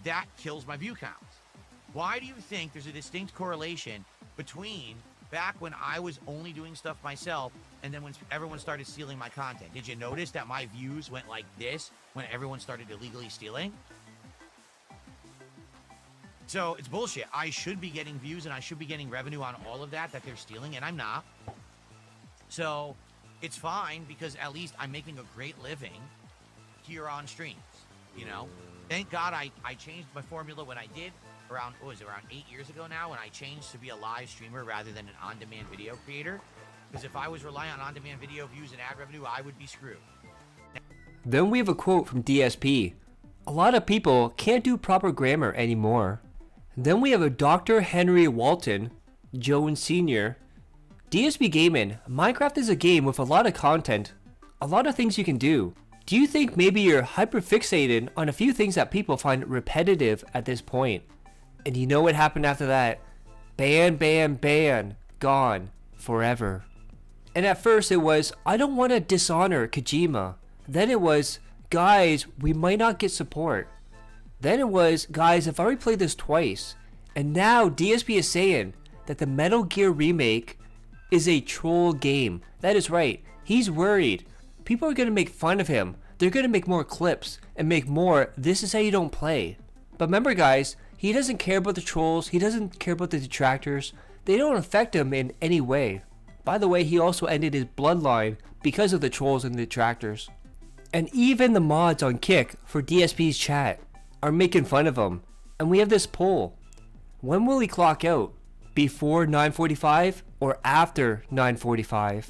C: That kills my view counts. Why do you think there's a distinct correlation between back when I was only doing stuff myself and then when everyone started stealing my content? Did you notice that my views went like this when everyone started illegally stealing? So it's bullshit. I should be getting views and I should be getting revenue on all of that they're stealing, and I'm not. So it's fine because at least I'm making a great living. here on streams, you know? Thank God I changed my formula when I did around, what was it, around 8 years ago now, when I changed to be a live streamer rather than an on-demand video creator. Because if I was relying on on-demand video views and ad revenue, I would be screwed.
B: Then we have a quote from DSP. A lot of people can't do proper grammar anymore. Then we have a Dr. Henry Walton Jones Sr. DSP Gaming, Minecraft is a game with a lot of content, a lot of things you can do. Do you think maybe you're hyperfixated on a few things that people find repetitive at this point? And you know what happened after that? Ban, ban, ban, gone, forever. And at first it was, I don't want to dishonor Kojima. Then it was, guys, we might not get support. Then it was, guys, I've already played this twice. And now DSP is saying that the Metal Gear remake is a troll game. That is right. He's worried. People are going to make fun of him. They're going to make more clips and make more, this is how you don't play. But remember guys, he doesn't care about the trolls. He doesn't care about the detractors. They don't affect him in any way. By the way, he also ended his bloodline because of the trolls and the detractors. And even the mods on Kick for DSP's chat are making fun of him. And we have this poll. When will he clock out? Before 9:45 or after 9:45?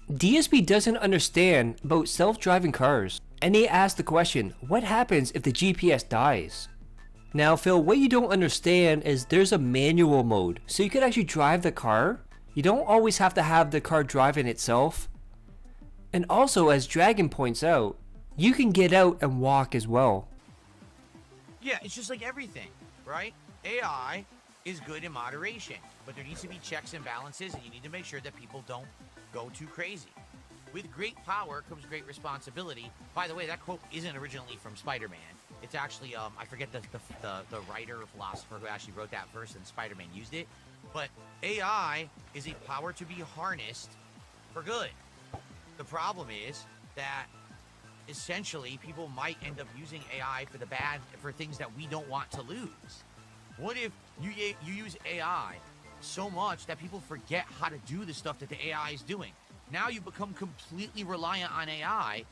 B: DSP doesn't understand about self-driving cars. And he asked the question, what happens if the GPS dies? Now Phil, what you don't understand is there's a manual mode. So you could actually drive the car. You don't always have to have the car driving itself. And also, as Dragon points out, you can get out and walk as well.
C: Yeah, it's just like everything, right? AI is good in moderation, but there needs to be checks and balances, and you need to make sure that people don't go too crazy. With great power comes great responsibility. By the way, that quote isn't originally from Spider-Man. It's actually, I forget the writer or philosopher who actually wrote that verse, and Spider-Man used it. But AI is a power to be harnessed for good. The problem is that essentially people might end up using AI for the bad, for things that we don't want to lose. What if you use AI so much that people forget how to do the stuff that the AI is doing? Now you become completely reliant on AI,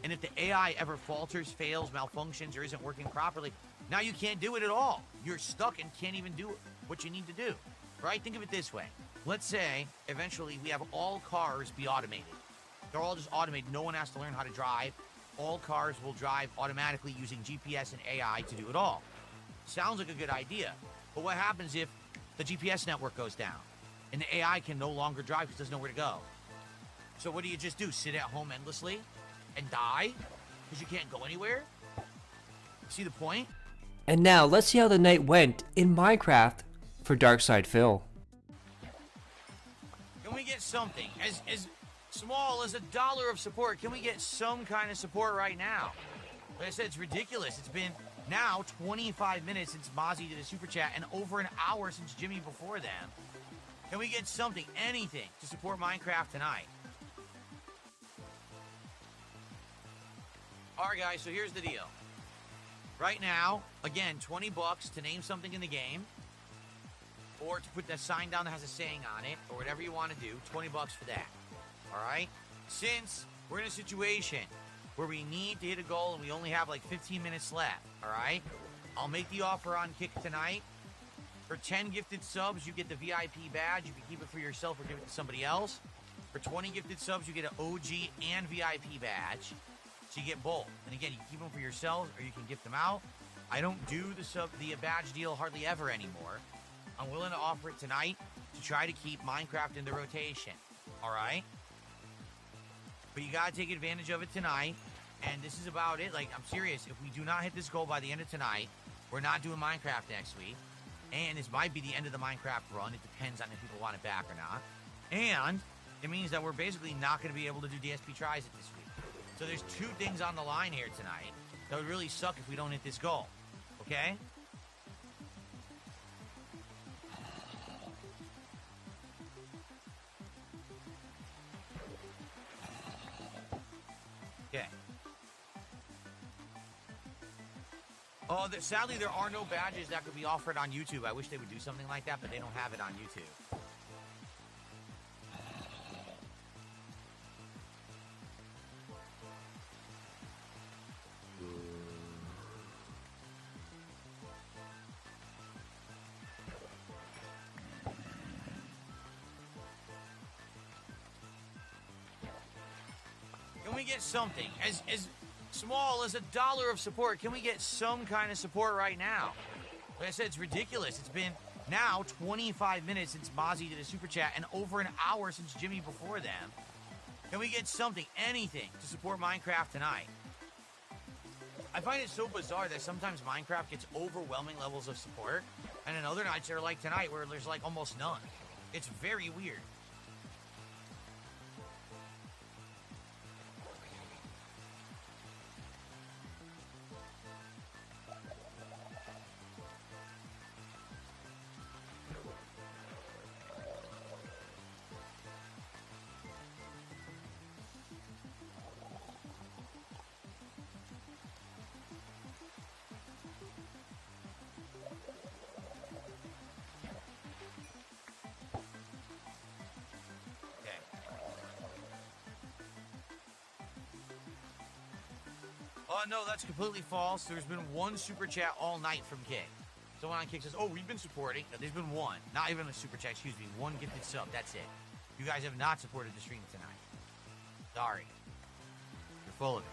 C: and if the AI ever falters, fails, malfunctions, or isn't working properly, now you can't do it at all. You're stuck and can't even do what you need to do, right? Think of it this way. Let's say eventually we have all cars be automated. They're all just automated. No one has to learn how to drive. All cars will drive automatically using GPS and AI to do it all. Sounds like a good idea, but what happens if the GPS network goes down and the AI can no longer drive because it doesn't know where to go? So what do you just do? Sit at home endlessly and die because you can't go anywhere? See the point?
B: And now let's see how the night went in Minecraft for Darkside Phil.
C: Can we get something as small as $1 of support? Can we get some kind of support right now? Like I said, it's ridiculous. It's been now 25 minutes since Mozzie did a super chat and over an hour since Jimmy before them. Can we get something, anything, to support Minecraft tonight? Alright guys, so here's the deal. Right now, again, 20 bucks to name something in the game, or to put that sign down that has a saying on it, or whatever you want to do, 20 bucks for that. Alright? Since we're in a situation where we need to hit a goal and we only have like 15 minutes left, alright? I'll make the offer on Kick tonight. For 10 gifted subs, you get the VIP badge. You can keep it for yourself or give it to somebody else. For 20 gifted subs, you get an OG and VIP badge. So you get both. And again, you can keep them for yourselves or you can gift them out. I don't do the badge deal hardly ever anymore. I'm willing to offer it tonight to try to keep Minecraft in the rotation. Alright? But you gotta take advantage of it tonight. And this is about it. Like, I'm serious. If we do not hit this goal by the end of tonight, we're not doing Minecraft next week. And this might be the end of the Minecraft run. It depends on if people want it back or not. And it means that we're basically not going to be able to do DSP tries it this week. So there's two things on the line here tonight that would really suck if we don't hit this goal. Okay? Okay. Oh, sadly, there are no badges that could be offered on YouTube. I wish they would do something like that, but they don't have it on YouTube. we get something? As small as $1 of support, can we get some kind of support right now? Like I said, it's ridiculous. It's been now 25 minutes since Mozzie did a super chat and over an hour since Jimmy before them. Can we get something, anything, to support Minecraft tonight? I find it so bizarre that sometimes Minecraft gets overwhelming levels of support, and then other nights are like tonight where there's like almost none. It's very weird. Oh, no, that's completely false. There's been one super chat all night from King. Someone on Kick says, oh, we've been supporting. No, there's been one. Not even a super chat, excuse me. One gifted sub. That's it. You guys have not supported the stream tonight. Sorry. You're full of it.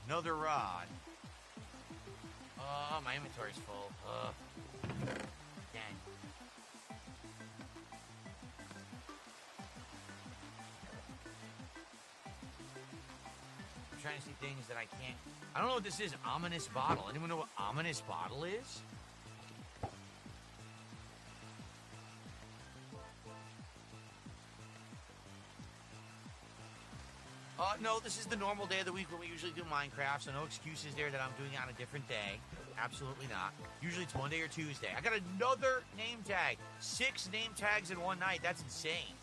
C: Another rod. Oh, my inventory's full. Dang. I'm trying to see things that I can't. I don't know what this is. Ominous bottle. Anyone know what ominous bottle is? No, this is the normal day of the week when we usually do Minecraft, so no excuses there that I'm doing it on a different day. Absolutely not. Usually it's Monday or Tuesday. I got another name tag. 6 name tags in one night. That's insane.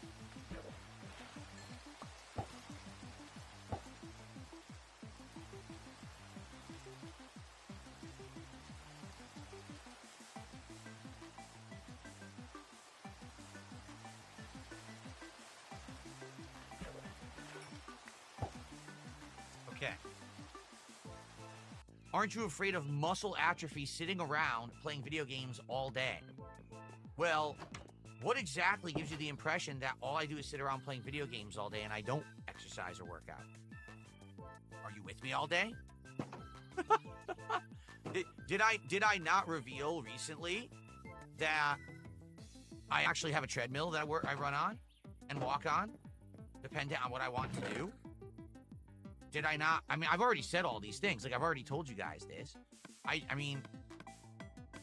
C: Okay. Aren't you afraid of muscle atrophy sitting around playing video games all day? Well, what exactly gives you the impression that all I do is sit around playing video games all day and I don't exercise or work out? Are you with me all day? Did I not reveal recently that I actually have a treadmill that I run on and walk on, depending on what I want to do? Did I not? I mean, I've already said all these things. Like, I've already told you guys this. I mean,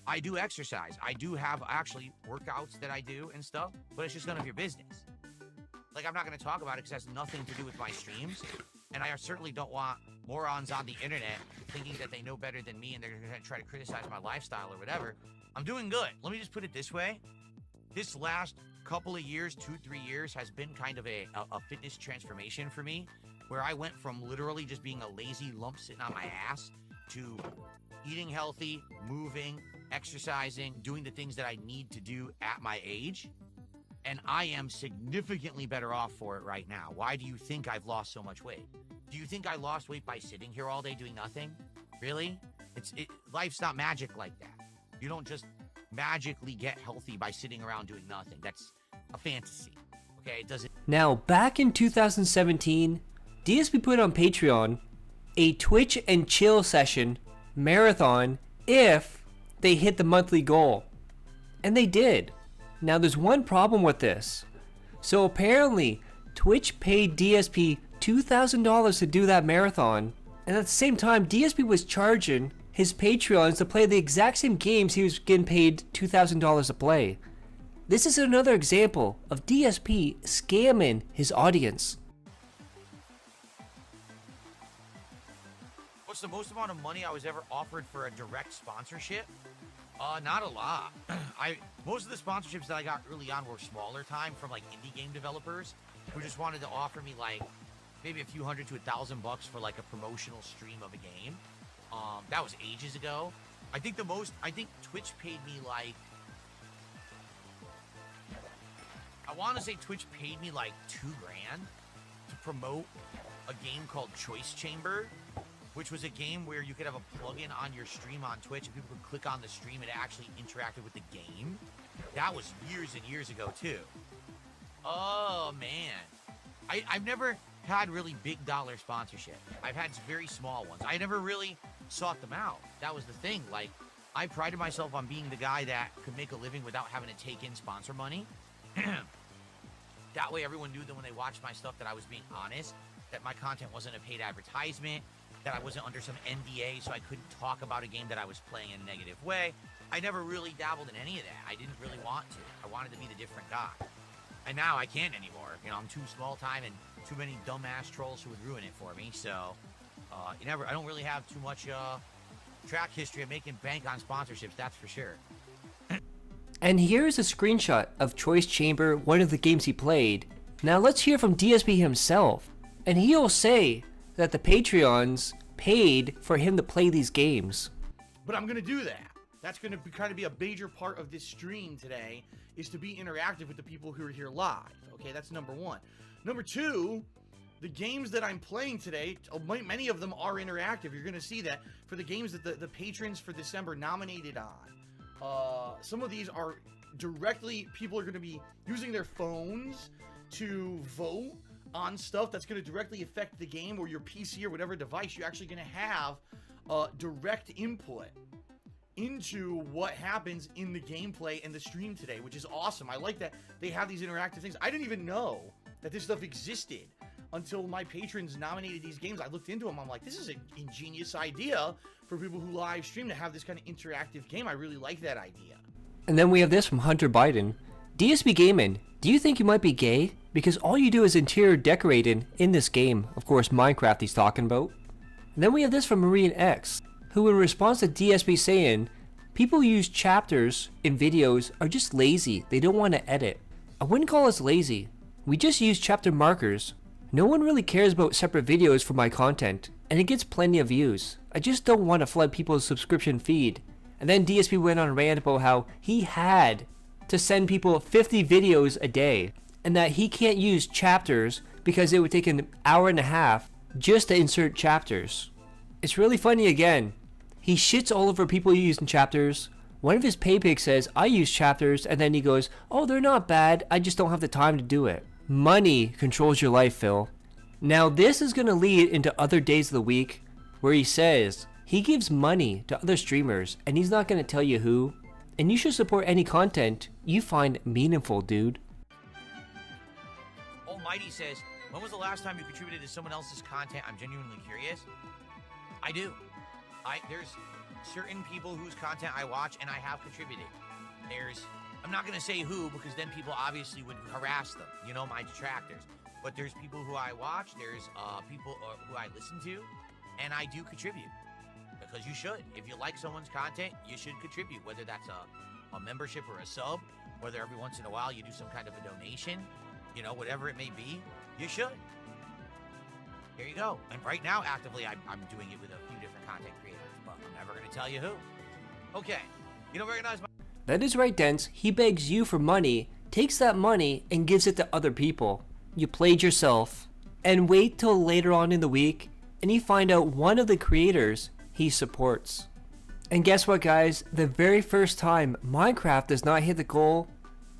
C: I do exercise. I do have actually workouts that I do and stuff, but it's just none of your business. Like, I'm not going to talk about it because it has nothing to do with my streams. And I certainly don't want morons on the internet thinking that they know better than me and they're going to try to criticize my lifestyle or whatever. I'm doing good. Let me just put it this way. This last couple of years, 2-3 years, has been kind of a fitness transformation for me, where I went from literally just being a lazy lump sitting on my ass to eating healthy, moving, exercising, doing the things that I need to do at my age. And I am significantly better off for it right now. Why do you think I've lost so much weight? Do you think I lost weight by sitting here all day doing nothing? Really? Life's not magic like that. You don't just magically get healthy by sitting around doing nothing. That's a fantasy. Okay, it doesn't.
B: Now, back in 2017, DSP put on Patreon a Twitch and chill session marathon if they hit the monthly goal. And they did. Now, there's one problem with this. So apparently, Twitch paid DSP $2,000 to do that marathon. And at the same time, DSP was charging his Patreons to play the exact same games he was getting paid $2,000 to play. This is another example of DSP scamming his audience.
C: What's the most amount of money I was ever offered for a direct sponsorship? Not a lot. Most of the sponsorships that I got early on were smaller time from like indie game developers who just wanted to offer me like maybe a few hundred to $1,000 for like a promotional stream of a game. That was ages ago. I think Twitch paid me like, I want to say Twitch paid me like $2,000 to promote a game called Choice Chamber. which was a game where you could have a plugin on your stream on Twitch and people could click on the stream and it actually interacted with the game. That was years and years ago too. Oh man. I've never had really big dollar sponsorship. I've had very small ones. I never really sought them out. That was the thing. Like, I prided myself on being the guy that could make a living without having to take in sponsor money. That way everyone knew that when they watched my stuff that I was being honest, that my content wasn't a paid advertisement, that I wasn't under some NDA, so I couldn't talk about a game that I was playing in a negative way. I never really dabbled in any of that. I didn't really want to. I wanted to be the different guy. And now I can't anymore. You know, I'm too small time and too many dumbass trolls who would ruin it for me. So, I don't really have too much track history of making bank on sponsorships, that's for sure.
B: And here's a screenshot of Choice Chamber, one of the games he played. Now let's hear from DSP himself. And he'll say that the Patreons paid for him to play these games.
D: But I'm going to do that. That's going to kind of be a major part of this stream today, is to be interactive with the people who are here live. Okay, that's number one. Number two, the games that I'm playing today, many of them are interactive. You're going to see that for the games that the patrons for December nominated on. Some of these are directly, people are going to be using their phones to vote on stuff that's going to directly affect the game, or your PC or whatever device. You're actually going to have direct input into what happens in the gameplay and the stream today, which is awesome. I like that they have these interactive things. I didn't even know that this stuff existed until my patrons nominated these games. I looked into them. I'm like, this is an ingenious idea for people who live stream to have this kind of interactive game. I really like that idea.
B: And then we have this from Hunter Biden. DSPGAMING, do you think you might be gay? Because all you do is interior decorating in this game. Of course, Minecraft he's talking about. And then we have this from Marine X, who in response to DSP saying, people use chapters in videos are just lazy. They don't want to edit. I wouldn't call us lazy. We just use chapter markers. No one really cares about separate videos for my content, and it gets plenty of views. I just don't want to flood people's subscription feed. And then DSP went on a rant about how he had to send people 50 videos a day, and that he can't use chapters because it would take an hour and a half just to insert chapters. It's really funny again. He shits all over people using chapters. One of his pay pics says, I use chapters, and then he goes, oh, they're not bad, I just don't have the time to do it. Money controls your life, Phil. Now this is going to lead into other days of the week where he says he gives money to other streamers and he's not going to tell you who. And you should support any content you find meaningful, dude.
C: Almighty says, when was the last time you contributed to someone else's content? I'm genuinely curious. I do. There's certain people whose content I watch and I have contributed. I'm not going to say who because then people obviously would harass them, you know, my detractors. But there's people who I watch, there's people who I listen to, and I do contribute. Because you should. If you like someone's content, you should contribute, whether that's a membership or a sub, whether every once in a while you do some kind of a donation, you know, whatever it may be, you should. Here you go. And right now, actively, I'm doing it with a few different content creators, but I'm never going to tell you who. Okay. You don't recognize my...
B: That is right, Dents. He begs you for money, takes that money, and gives it to other people. You played yourself. And wait till later on in the week, and you find out one of the creators he supports. And guess what, guys? The very first time Minecraft does not hit the goal,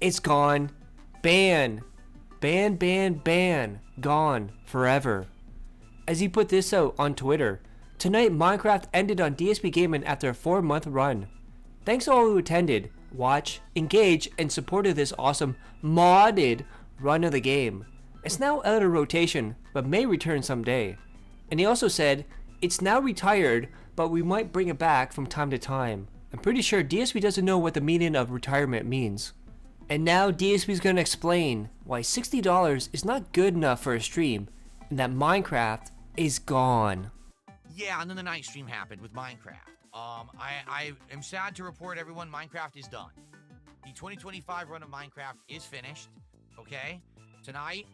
B: it's gone. Ban. Ban, ban, ban. Gone. Forever. As he put this out on Twitter, tonight Minecraft ended on DSPGAMING after a 4-month run. Thanks to all who attended, watched, engaged, and supported this awesome modded run of the game. It's now out of rotation, but may return someday. And he also said, it's now retired, but we might bring it back from time to time. I'm pretty sure DSP doesn't know what the meaning of retirement means. And now DSP is going to explain why $60 is not good enough for a stream, and that Minecraft is gone.
C: Yeah, and then the night stream happened with Minecraft. I am sad to report, everyone, Minecraft is done. The 2025 run of Minecraft is finished, okay? Tonight,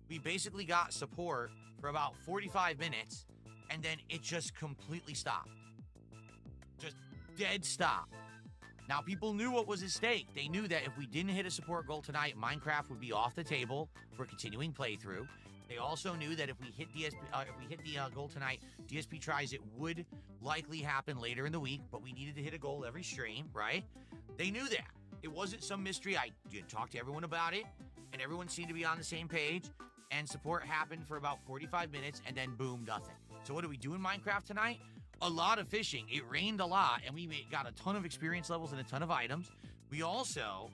C: we basically got support for about 45 minutes, and then it just completely stopped. Just dead stop. Now, people knew what was at stake. They knew that if we didn't hit a support goal tonight, Minecraft would be off the table for a continuing playthrough. They also knew that if we hit the goal tonight, DSP tries it would likely happen later in the week, but we needed to hit a goal every stream, right? They knew that. It wasn't some mystery. I did talk to everyone about it, and everyone seemed to be on the same page, and support happened for about 45 minutes, and then boom, nothing. So what do we do in Minecraft tonight? A lot of fishing. It rained a lot, and we got a ton of experience levels and a ton of items. We also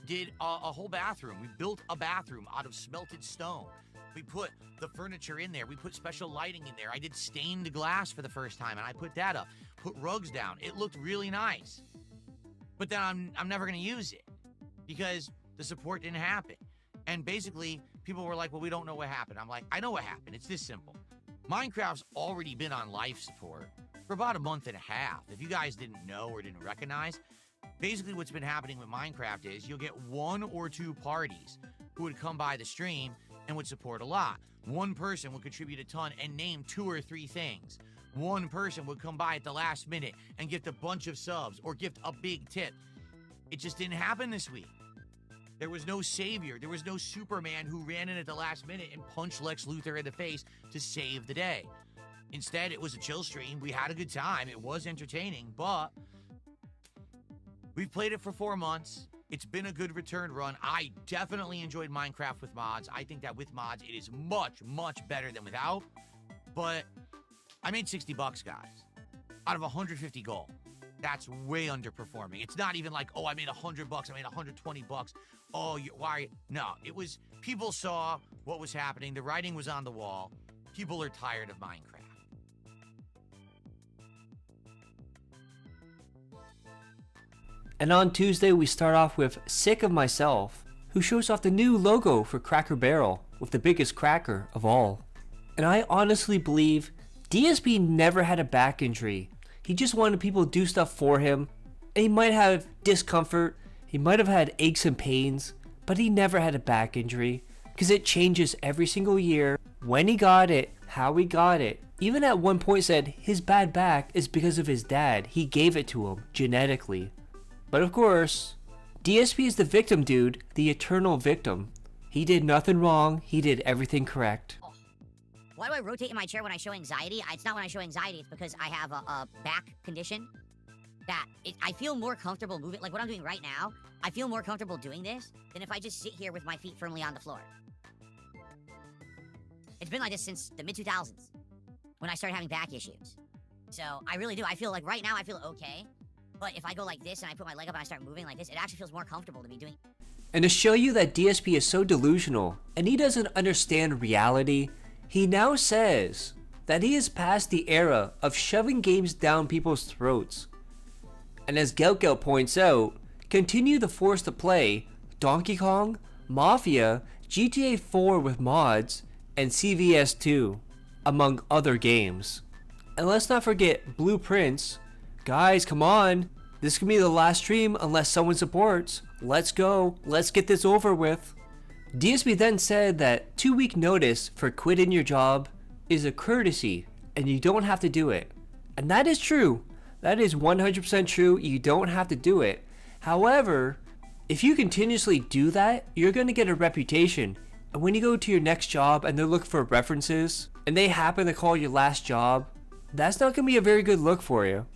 C: did a whole bathroom. We built a bathroom out of smelted stone. We put the furniture in there. We put special lighting in there. I did stained glass for the first time, and I put that up. Put rugs down. It looked really nice. But then I'm never going to use it because the support didn't happen. And basically, people were like, well, we don't know what happened. I'm like, I know what happened. It's this simple. Minecraft's already been on life support for about a month and a half. If you guys didn't know or didn't recognize, basically what's been happening with Minecraft is you'll get 1 or 2 parties who would come by the stream and would support a lot. One person would contribute a ton and name 2 or 3 things. One person would come by at the last minute and gift a bunch of subs or gift a big tip. It just didn't happen this week. There was no savior. There was no Superman who ran in at the last minute and punched Lex Luthor in the face to save the day. Instead, it was a chill stream. We had a good time. It was entertaining, but we've played it for 4 months. It's been a good return run. I definitely enjoyed Minecraft with mods. I think that with mods, it is much, much better than without. But I made $60, guys, out of 150 gold. That's way underperforming. It's not even like, oh, I made $100, I made $120. Oh, why? No, it was, people saw what was happening. The writing was on the wall. People are tired of Minecraft.
B: And on Tuesday, we start off with Sick of Myself, who shows off the new logo for Cracker Barrel with the biggest cracker of all. And I honestly believe DSP never had a back injury. He just wanted people to do stuff for him. And he might have discomfort, he might have had aches and pains, but he never had a back injury because it changes every single year. When he got it, how he got it. Even at one point said his bad back is because of his dad. He gave it to him genetically. But of course, DSP is the victim, dude, the eternal victim. He did nothing wrong, he did everything correct.
E: Why do I rotate in my chair when I show anxiety? It's not when I show anxiety, it's because I have a back condition that I feel more comfortable moving. Like what I'm doing right now, I feel more comfortable doing this than if I just sit here with my feet firmly on the floor. It's been like this since the mid-2000s when I started having back issues. So I really do. I feel like right now I feel okay. But if I go like this and I put my leg up and I start moving like this, it actually feels more comfortable to be doing.
B: And to show you that DSP is so delusional and he doesn't understand reality, he now says that he is past the era of shoving games down people's throats. And as Gelkel points out, continue to force to play Donkey Kong, Mafia, GTA 4 with mods, and CVS 2, among other games. And let's not forget Blueprints. Guys, come on. This could be the last stream unless someone supports. Let's go. Let's get this over with. DSP then said that 2-week notice for quitting your job is a courtesy and you don't have to do it. And that is true. That is 100% true. You don't have to do it. However, if you continuously do that, you're going to get a reputation. And when you go to your next job and they're looking for references and they happen to call your last job, that's not going to be a very good look for you.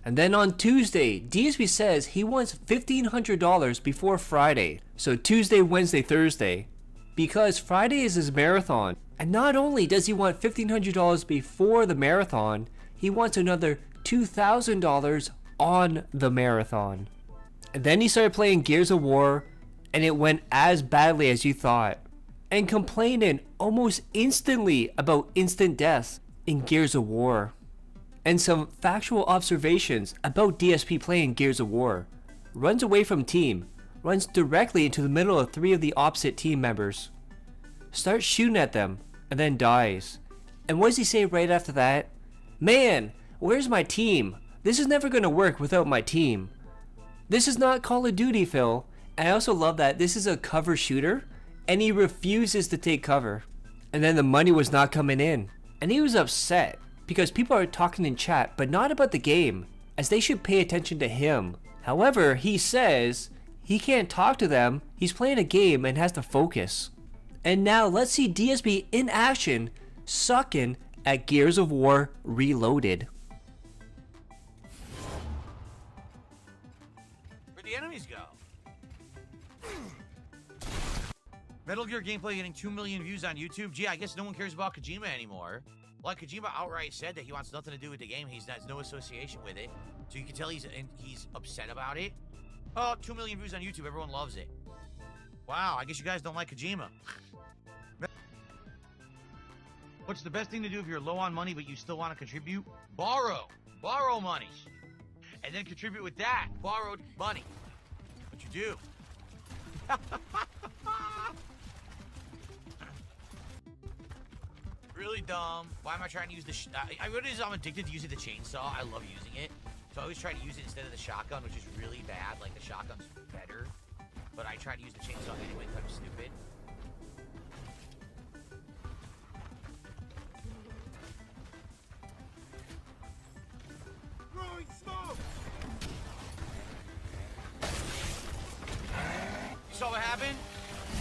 B: And then on Tuesday, DSP says he wants $1,500 before Friday. So Tuesday, Wednesday, Thursday. Because Friday is his marathon. And not only does he want $1,500 before the marathon, he wants another $2,000 on the marathon. And then he started playing Gears of War, and it went as badly as you thought. And complaining almost instantly about instant death in Gears of War. And some factual observations about DSP playing Gears of War. Runs away from team, runs directly into the middle of 3 of the opposite team members. Starts shooting at them, and then dies. And what does he say right after that? Man, where's my team? This is never gonna work without my team. This is not Call of Duty, Phil. And I also love that this is a cover shooter, and he refuses to take cover. And then the money was not coming in. And he was upset, because people are talking in chat, but not about the game, as they should pay attention to him. However, he says he can't talk to them, he's playing a game and has to focus. And now let's see DSP in action, sucking at Gears of War Reloaded.
C: Where'd the enemies go? Metal Gear gameplay getting 2 million views on YouTube. Gee, I guess no one cares about Kojima anymore. Like, Kojima outright said that he wants nothing to do with the game. He has no association with it. So you can tell he's upset about it. Oh, 2 million views on YouTube. Everyone loves it. Wow, I guess you guys don't like Kojima. What's the best thing to do if you're low on money but you still want to contribute? Borrow. Borrow money. And then contribute with that. Borrowed money. What you do. Really dumb. Why am I trying to use the I realize I'm addicted to using the chainsaw. I love using it. So I always try to use it instead of the shotgun, which is really bad. Like, the shotgun's better. But I try to use the chainsaw anyway because I'm stupid.
A: Throwing smoke!
C: You saw what happened?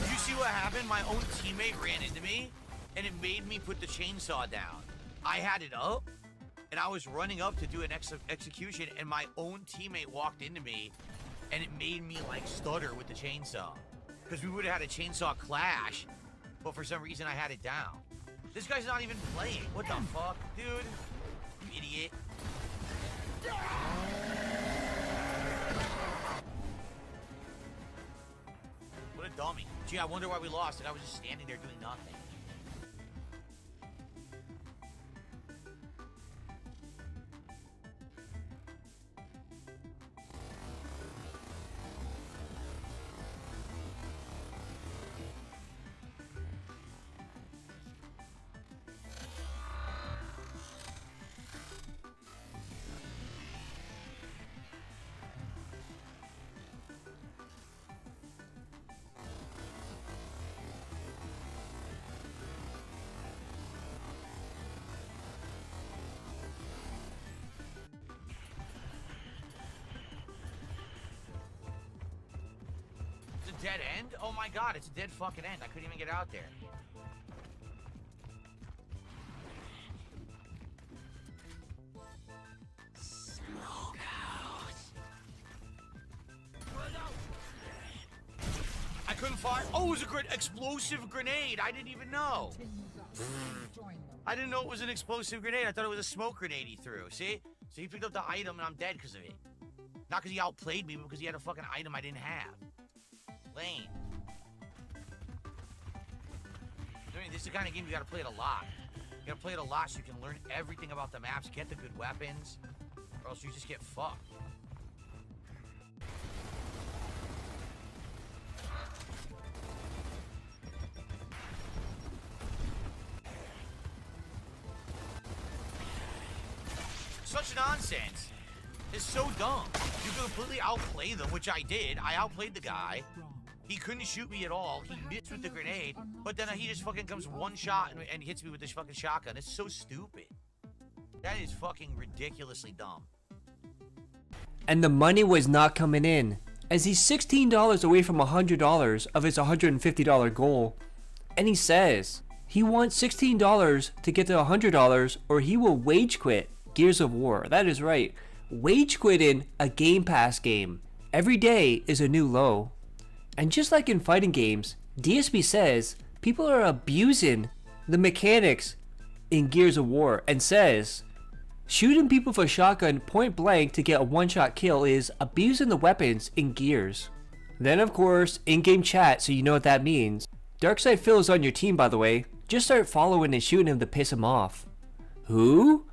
C: Did you see what happened? My own teammate ran into me, and it made me put the chainsaw down. I had it up, and I was running up to do an execution, and my own teammate walked into me, and it made me, like, stutter with the chainsaw. Because we would have had a chainsaw clash, but for some reason I had it down. This guy's not even playing. What the fuck, dude? You idiot. What a dummy. Gee, I wonder why we lost, and I was just standing there doing nothing. Dead end? Oh my god, it's a dead fucking end. I couldn't even get out there. I couldn't fire. Oh, it was a explosive grenade. I didn't even know. I didn't know it was an explosive grenade. I thought it was a smoke grenade he threw. See? So he picked up the item and I'm dead because of it. Not because he outplayed me, but because he had a fucking item I didn't have. Lane. I mean, this is the kind of game you gotta play it a lot. You gotta play it a lot so you can learn everything about the maps, get the good weapons, or else you just get fucked. Such nonsense. It's so dumb. You can completely outplay them, which I did. I outplayed the guy. He couldn't shoot me at all. He missed with the grenade, but then he just fucking comes one shot and hits me with this fucking shotgun. It's so stupid. That is fucking ridiculously dumb.
B: And the money was not coming in, as he's $16 away from $100 of his $150 goal. And he says he wants $16 to get to $100 or he will wage quit Gears of War. That is right. Wage quitting a Game Pass game. Every day is a new low. And just like in fighting games, DSP says people are abusing the mechanics in Gears of War and says shooting people with a shotgun point blank to get a one-shot kill is abusing the weapons in Gears. Then of course, in-game chat, so you know what that means. Darkside Phil is on your team, by the way. Just start following and shooting him to piss him off. Who?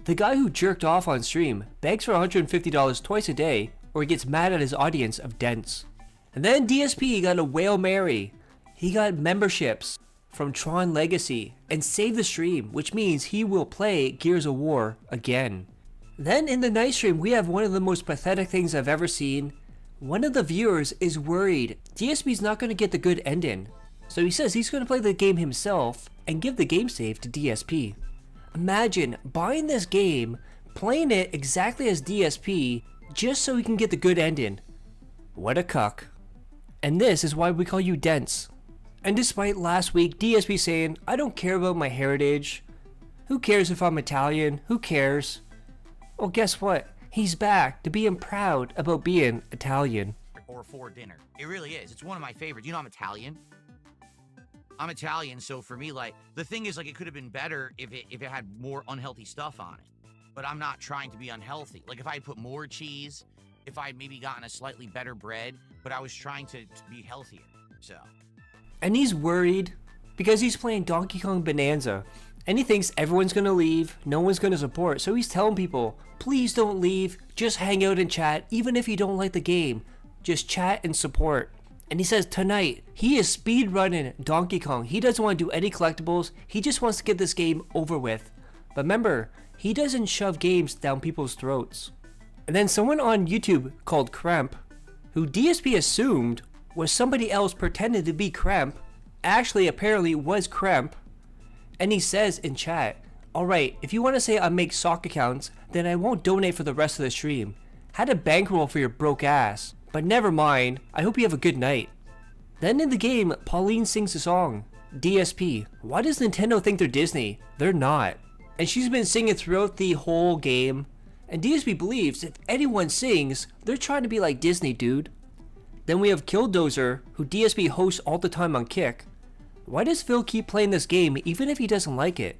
B: The guy who jerked off on stream begs for $150 twice a day or he gets mad at his audience of dents. And then DSP got a Whale Mary. He got memberships from Tron Legacy and saved the stream, which means he will play Gears of War again. Then in the night stream, we have one of the most pathetic things I've ever seen. One of the viewers is worried DSP's not going to get the good ending. So he says he's going to play the game himself and give the game save to DSP. Imagine buying this game, playing it exactly as DSP, just so he can get the good ending. What a cuck. And this is why we call you dense. And despite last week DSP saying, I don't care about my heritage, who cares if I'm Italian, who cares? Well, guess what? He's back to being proud about being Italian.
C: Or for dinner. It really is. It's one of my favorites. You know I'm Italian. I'm Italian, so for me, like, the thing is, like, it could have been better if it had more unhealthy stuff on it. But I'm not trying to be unhealthy. Like, if I had put more cheese, if I had maybe gotten a slightly better bread, but I was trying to be healthier, so.
B: And he's worried because he's playing Donkey Kong Bonanza. And he thinks everyone's gonna leave, no one's gonna support, so he's telling people, please don't leave, just hang out and chat, even if you don't like the game. Just chat and support. And he says tonight, he is speedrunning Donkey Kong. He doesn't want to do any collectibles, he just wants to get this game over with. But remember, he doesn't shove games down people's throats. And then someone on YouTube called Kremp, who DSP assumed was somebody else pretending to be Kremp, actually apparently was Kremp. And he says in chat, alright, if you want to say I make sock accounts, then I won't donate for the rest of the stream. Had a bankroll for your broke ass. But never mind, I hope you have a good night. Then in the game, Pauline sings a song. DSP, why does Nintendo think they're Disney? They're not. And she's been singing throughout the whole game. And DSP believes if anyone sings, they're trying to be like Disney, dude. Then we have Killdozer, who DSP hosts all the time on Kick. Why does Phil keep playing this game even if he doesn't like it?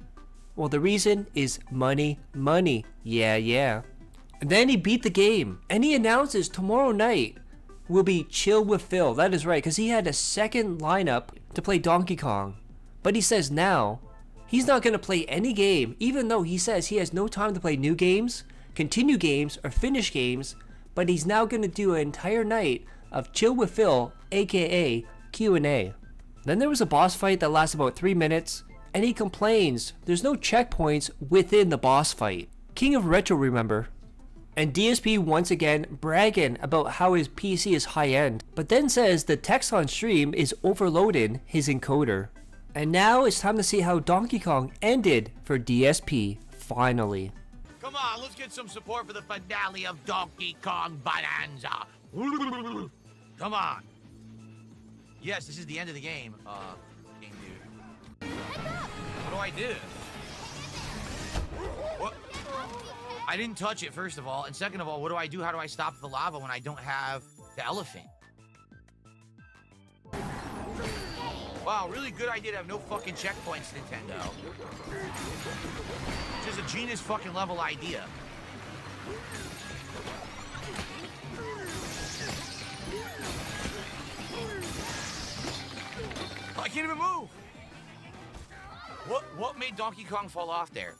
B: Well, the reason is money, money. Yeah. And then he beat the game, and he announces tomorrow night will be Chill with Phil. That is right, because he had a second lineup to play Donkey Kong. But he says now, he's not going to play any game, even though he says he has no time to play new games, continue games, or finish games, but he's now going to do an entire night of Chill with Phil, aka Q&A. Then there was a boss fight that lasts about 3 minutes, and he complains there's no checkpoints within the boss fight. King of Retro, remember? And DSP once again bragging about how his PC is high-end, but then says the text on stream is overloading his encoder. And now it's time to see how Donkey Kong ended for DSP, finally.
C: Come on, let's get some support for the finale of Donkey Kong Bonanza. Come on. Yes, this is the end of the game. Game dude. What do I do? What? I didn't touch it, first of all. And second of all, what do I do? How do I stop the lava when I don't have the elephant? Wow, really good idea to have no fucking checkpoints, Nintendo. Just a genius fucking level idea. I can't even move. What made Donkey Kong fall off there?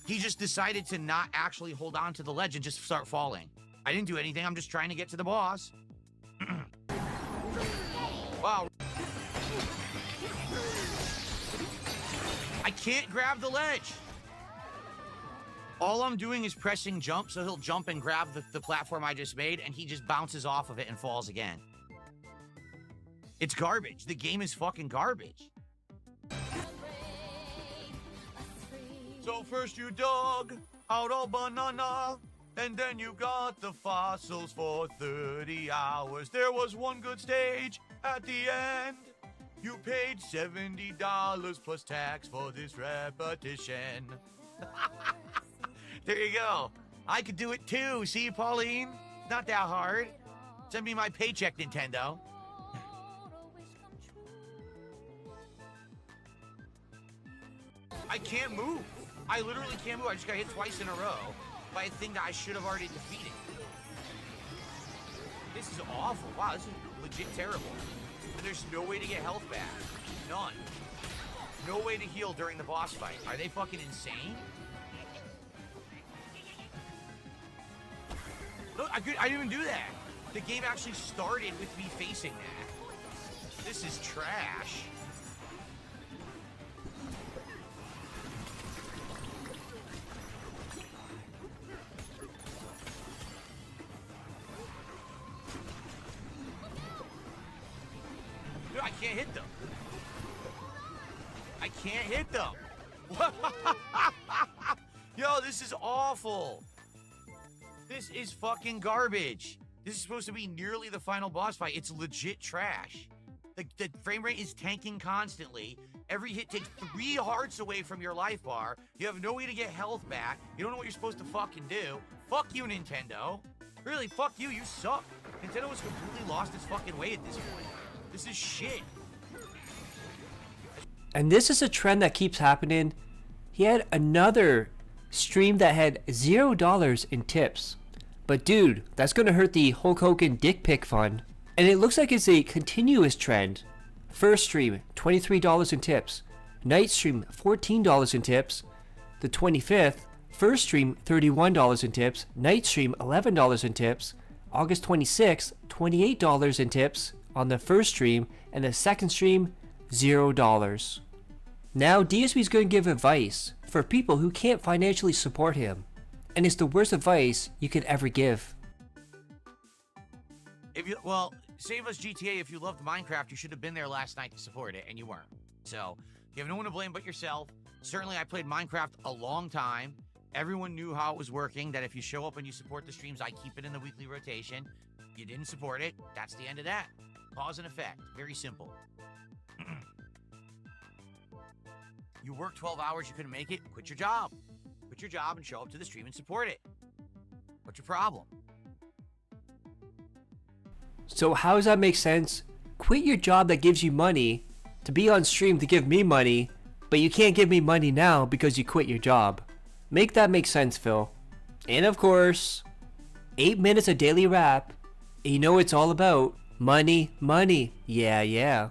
C: He just decided to not actually hold on to the ledge and just start falling. I didn't do anything. I'm just trying to get to the boss. Wow. I can't grab the ledge. All I'm doing is pressing jump, so he'll jump and grab the platform I just made, and he just bounces off of it and falls again. It's garbage. The game is fucking garbage. So first you dug out a banana, and then you got the fossils for 30 hours. There was one good stage at the end. You paid $70 plus tax for this repetition. There you go. I could do it too. See, Pauline? Not that hard. Send me my paycheck, Nintendo. I can't move. I literally can't move. I just got hit twice in a row by a thing that I should have already defeated. This is awful. Wow, this is legit terrible. And there's no way to get health back. None. No way to heal during the boss fight. Are they fucking insane? Look, I didn't even do that. The game actually started with me facing that. This is trash. Dude, I can't hit them. I can't hit them. Yo, this is awful. This is fucking garbage. This is supposed to be nearly the final boss fight. It's legit trash. The frame rate is tanking constantly. Every hit takes 3 hearts away from your life bar. You have no way to get health back. You don't know what you're supposed to fucking do. Fuck you, Nintendo. Really, fuck you. You suck. Nintendo has completely lost its fucking way at this point. This is shit.
B: And this is a trend that keeps happening. He had another stream that had $0 in tips. But dude, that's gonna hurt the Hulk Hogan dick pic fund. And it looks like it's a continuous trend. First stream, $23 in tips. Night stream, $14 in tips. The 25th, first stream, $31 in tips. Night stream, $11 in tips. August 26th, $28 in tips on the first stream. And the second stream, $0. Now DSP is going to give advice for people who can't financially support him. And it's the worst advice you could ever give.
C: Well, save us GTA. If you loved Minecraft, you should have been there last night to support it, and you weren't. So you have no one to blame but yourself. Certainly, I played Minecraft a long time. Everyone knew how it was working, that if you show up and you support the streams, I keep it in the weekly rotation. You didn't support it, that's the end of that. Cause and effect. Very simple. You work 12 hours, you couldn't make it, quit your job. Quit your job and show up to the stream and support it. What's your problem?
B: So how does that make sense? Quit your job that gives you money to be on stream to give me money, but you can't give me money now because you quit your job. Make that make sense, Phil. And of course, 8 minutes of daily rap. And you know what it's all about? Money, money. Yeah, yeah.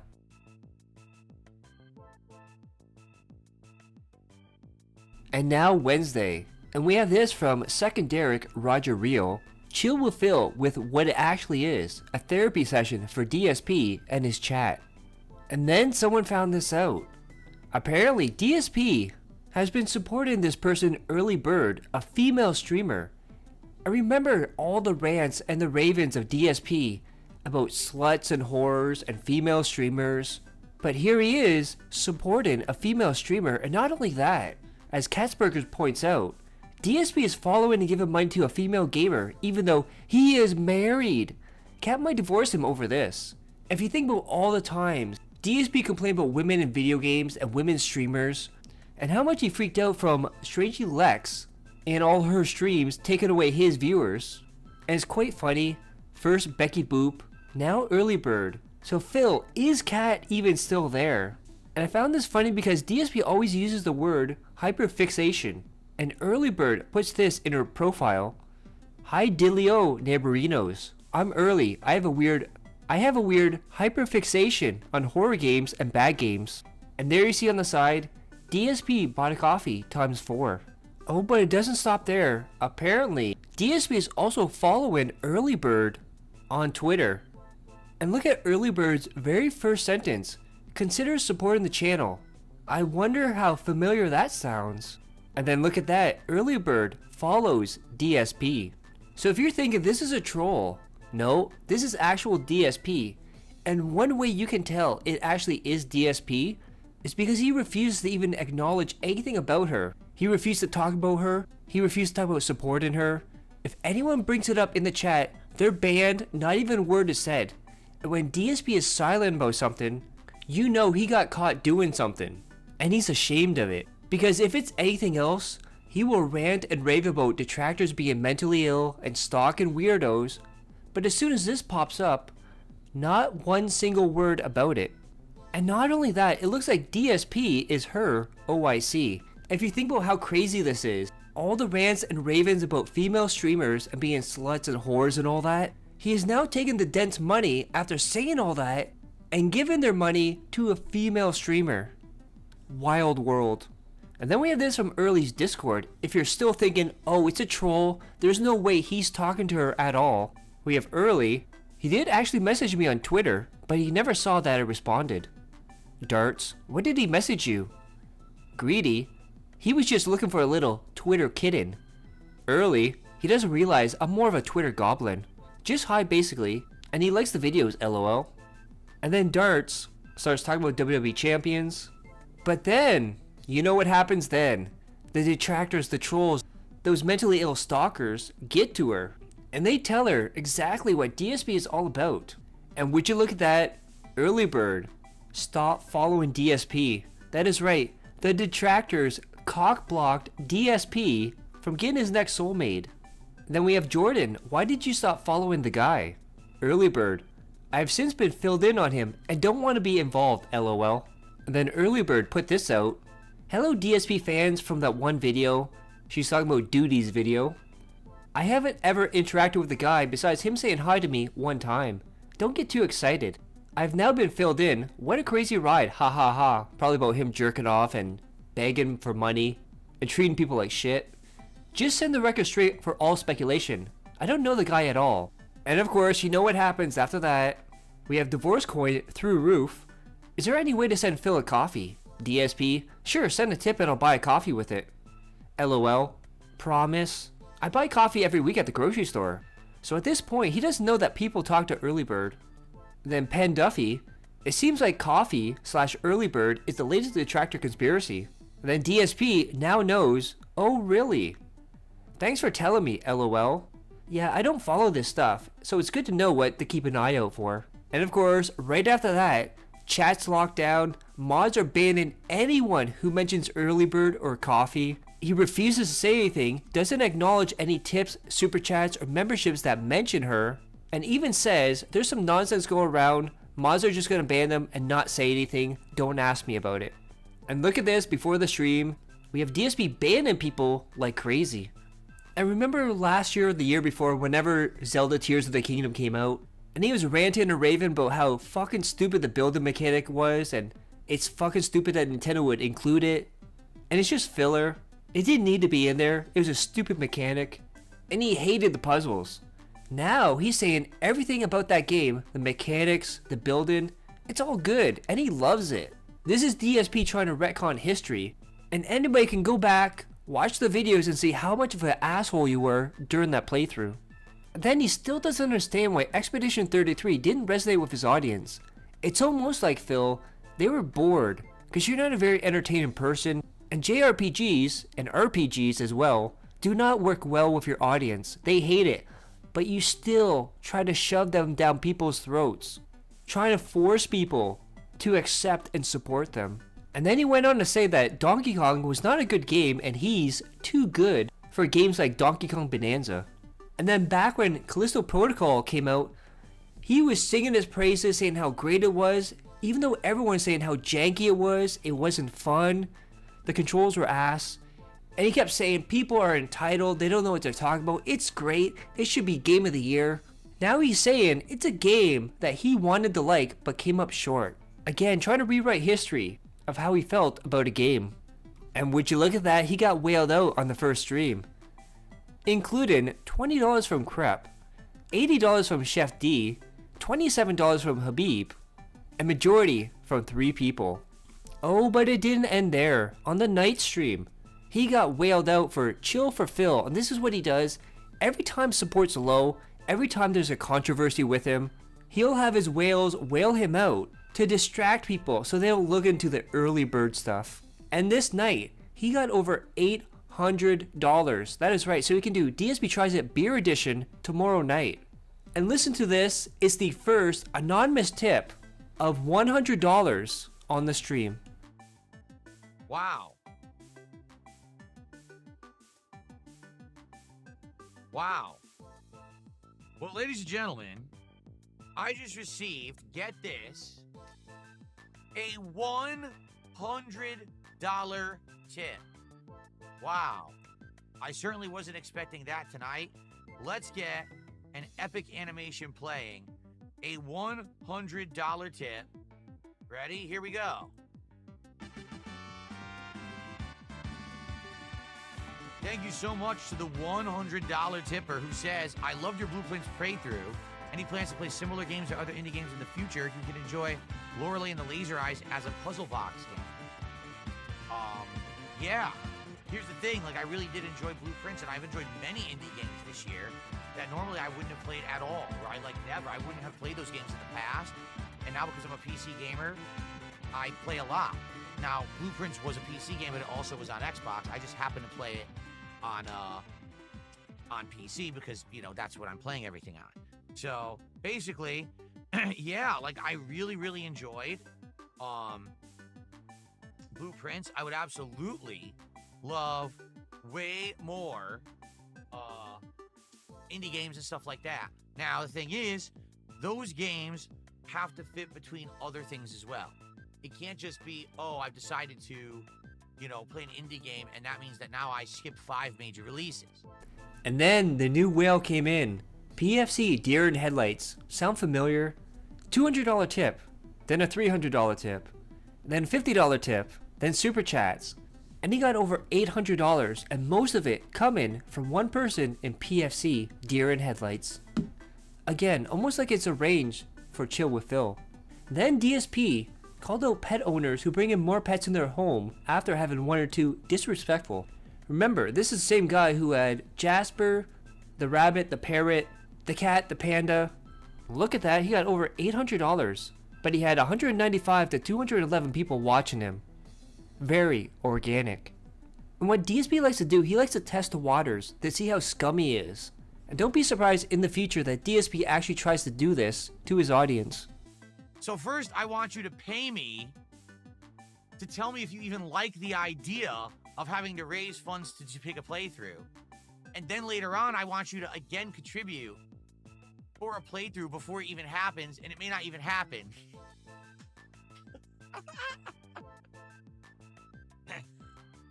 B: And now Wednesday, and we have this from second DERICH Roger Real. Chill with Phil with what it actually is, a therapy session for DSP and his chat. And then someone found this out. Apparently DSP has been supporting this person Early Bird, a female streamer. I remember all the rants and the ravens of DSP about sluts and whores and female streamers. But here he is supporting a female streamer, and not only that, as Katzberger points out, DSP is following and giving money to a female gamer even though he is married. Kat might divorce him over this. If you think about all the times DSP complained about women in video games and women streamers, and how much he freaked out from Strangely Lex and all her streams taking away his viewers. And it's quite funny. First Becky Boop, now Early Bird. So Phil, is Kat even still there? And I found this funny because DSP always uses the word hyperfixation. And Early Bird puts this in her profile. Hi Dilio Neighborinos. I'm Early. I have a weird hyperfixation on horror games and bad games. And there you see on the side, DSP bought a coffee ×4. Oh, but it doesn't stop there. Apparently, DSP is also following Early Bird on Twitter. And look at Early Bird's very first sentence. Consider supporting the channel. I wonder how familiar that sounds. And then look at that, Early Bird follows DSP. So if you're thinking this is a troll, no, this is actual DSP. And one way you can tell it actually is DSP is because he refuses to even acknowledge anything about her. He refused to talk about her. He refused to talk about supporting her. If anyone brings it up in the chat, they're banned, not even a word is said. And when DSP is silent about something, you know he got caught doing something. And he's ashamed of it. Because if it's anything else, he will rant and rave about detractors being mentally ill and stalking weirdos. But as soon as this pops up, not one single word about it. And not only that, it looks like DSP is her OIC. If you think about how crazy this is, all the rants and ravens about female streamers and being sluts and whores and all that, he has now taken the dent's money after saying all that and given their money to a female streamer. Wild world. And then we have this from Early's Discord. If you're still thinking, oh, it's a troll, there's no way he's talking to her at all. We have Early. He did actually message me on Twitter, but he never saw that I responded. Darts, what did he message you? Greedy, he was just looking for a little Twitter kitten. Early, he doesn't realize I'm more of a Twitter goblin. Just hi basically, and he likes the videos, lol. And then Darts starts talking about WWE champions. But then, you know what happens then? The detractors, the trolls, those mentally ill stalkers get to her. And they tell her exactly what DSP is all about. And would you look at that? Early bird, stop following DSP. That is right, the detractors cock-blocked DSP from getting his next soul made. Then we have Jordan, why did you stop following the guy? Early bird, I've since been filled in on him and don't want to be involved, lol. And then Early bird put this out. Hello DSP fans from that one video. She's talking about Duty's video. I haven't ever interacted with the guy besides him saying hi to me one time. Don't get too excited. I've now been filled in. What a crazy ride, ha ha ha. Probably about him jerking off and begging for money and treating people like shit. Just send the record straight for all speculation. I don't know the guy at all. And of course, you know what happens after that. We have divorce coin through roof. Is there any way to send Phil a coffee? DSP, sure, send a tip and I'll buy a coffee with it. LOL, promise. I buy coffee every week at the grocery store. So at this point, he doesn't know that people talk to Early Bird. Then Penn Duffy, it seems like coffee / Early Bird is the latest detractor conspiracy. And then DSP now knows, oh really? Thanks for telling me, LOL. Yeah, I don't follow this stuff, so it's good to know what to keep an eye out for. And of course, right after that, chat's locked down, mods are banning anyone who mentions Early Bird or coffee. He refuses to say anything, doesn't acknowledge any tips, super chats, or memberships that mention her, and even says there's some nonsense going around, mods are just gonna ban them and not say anything, don't ask me about it. And look at this, before the stream, we have DSP banning people like crazy. And remember last year or the year before, whenever Zelda Tears of the Kingdom came out, and he was ranting and raving about how fucking stupid the building mechanic was, and it's fucking stupid that Nintendo would include it, and it's just filler. It didn't need to be in there, it was a stupid mechanic, and he hated the puzzles. Now he's saying everything about that game, the mechanics, the building, it's all good, and he loves it. This is DSP trying to retcon history, and anybody can go back, watch the videos and see how much of an asshole you were during that playthrough. Then he still doesn't understand why Expedition 33 didn't resonate with his audience. It's almost like, Phil, they were bored, because you're not a very entertaining person, and JRPGs, and RPGs as well, do not work well with your audience. They hate it, but you still try to shove them down people's throats, trying to force people to accept and support them. And then he went on to say that Donkey Kong was not a good game and he's too good for games like Donkey Kong Bonanza. And then back when Callisto Protocol came out, he was singing his praises, saying how great it was, even though everyone's saying how janky it wasn't fun, the controls were ass. And he kept saying people are entitled, they don't know what they're talking about, it's great, it should be game of the year. Now he's saying it's a game that he wanted to like but came up short. Again, trying to rewrite history of how he felt about a game. And would you look at that, he got whaled out on the first stream, including $20 from Crep, $80 from Chef D, $27 from Habib, and majority from 3 people. Oh, but it didn't end there. On the night stream, he got whaled out for Chill for Phil, and this is what he does. Every time support's low, every time there's a controversy with him, he'll have his whales whale him out to distract people so they don't look into the Early Bird stuff. And this night, he got over $800. That is right, so he can do DSP Tries It Beer Edition tomorrow night. And listen to this, it's the first anonymous tip of $100 on the stream.
C: Wow. Wow. Well, ladies and gentlemen, I just received, get this, a $100 tip. Wow. I certainly wasn't expecting that tonight. Let's get an epic animation playing. A $100 tip. Ready? Here we go. Thank you so much to the $100 tipper who says, I loved your Blueprints playthrough, and he plans to play similar games or other indie games in the future. You can enjoy Lorelei and the Laser Eyes as a puzzle box game. Yeah. Here's the thing, like, I really did enjoy Blueprints, and I've enjoyed many indie games this year that normally I wouldn't have played at all, or I like never. I wouldn't have played those games in the past, and now because I'm a PC gamer, I play a lot. Now, Blueprints was a PC game, but it also was on Xbox. I just happened to play it on PC because, you know, that's what I'm playing everything on. So, basically, yeah, like I really enjoyed Blueprints. I would absolutely love way more indie games and stuff like that. Now the thing is, those games have to fit between other things as well. It can't just be, oh, I've decided to, you know, play an indie game and that means that now I skip 5 major releases.
B: And then the new whale came in. PFC Deer in Headlights. Sound familiar? $200 tip, then a $300 tip, then $50 tip, then super chats. And he got over $800, and most of it coming from one person in PFC Deer in Headlights. Again, almost like it's arranged for Chill with Phil. Then DSP called out pet owners who bring in more pets in their home after having 1 or 2 disrespectful. Remember, this is the same guy who had Jasper, the rabbit, the parrot, the cat, the panda. Look at that, he got over $800, but he had 195 to 211 people watching him. Very organic. And what DSP likes to do, he likes to test the waters to see how scummy he is. And don't be surprised in the future that DSP actually tries to do this to his audience.
C: So first, I want you to pay me to tell me if you even like the idea of having to raise funds to pick a playthrough. And then later on, I want you to again contribute for a playthrough before it even happens, and it may not even happen.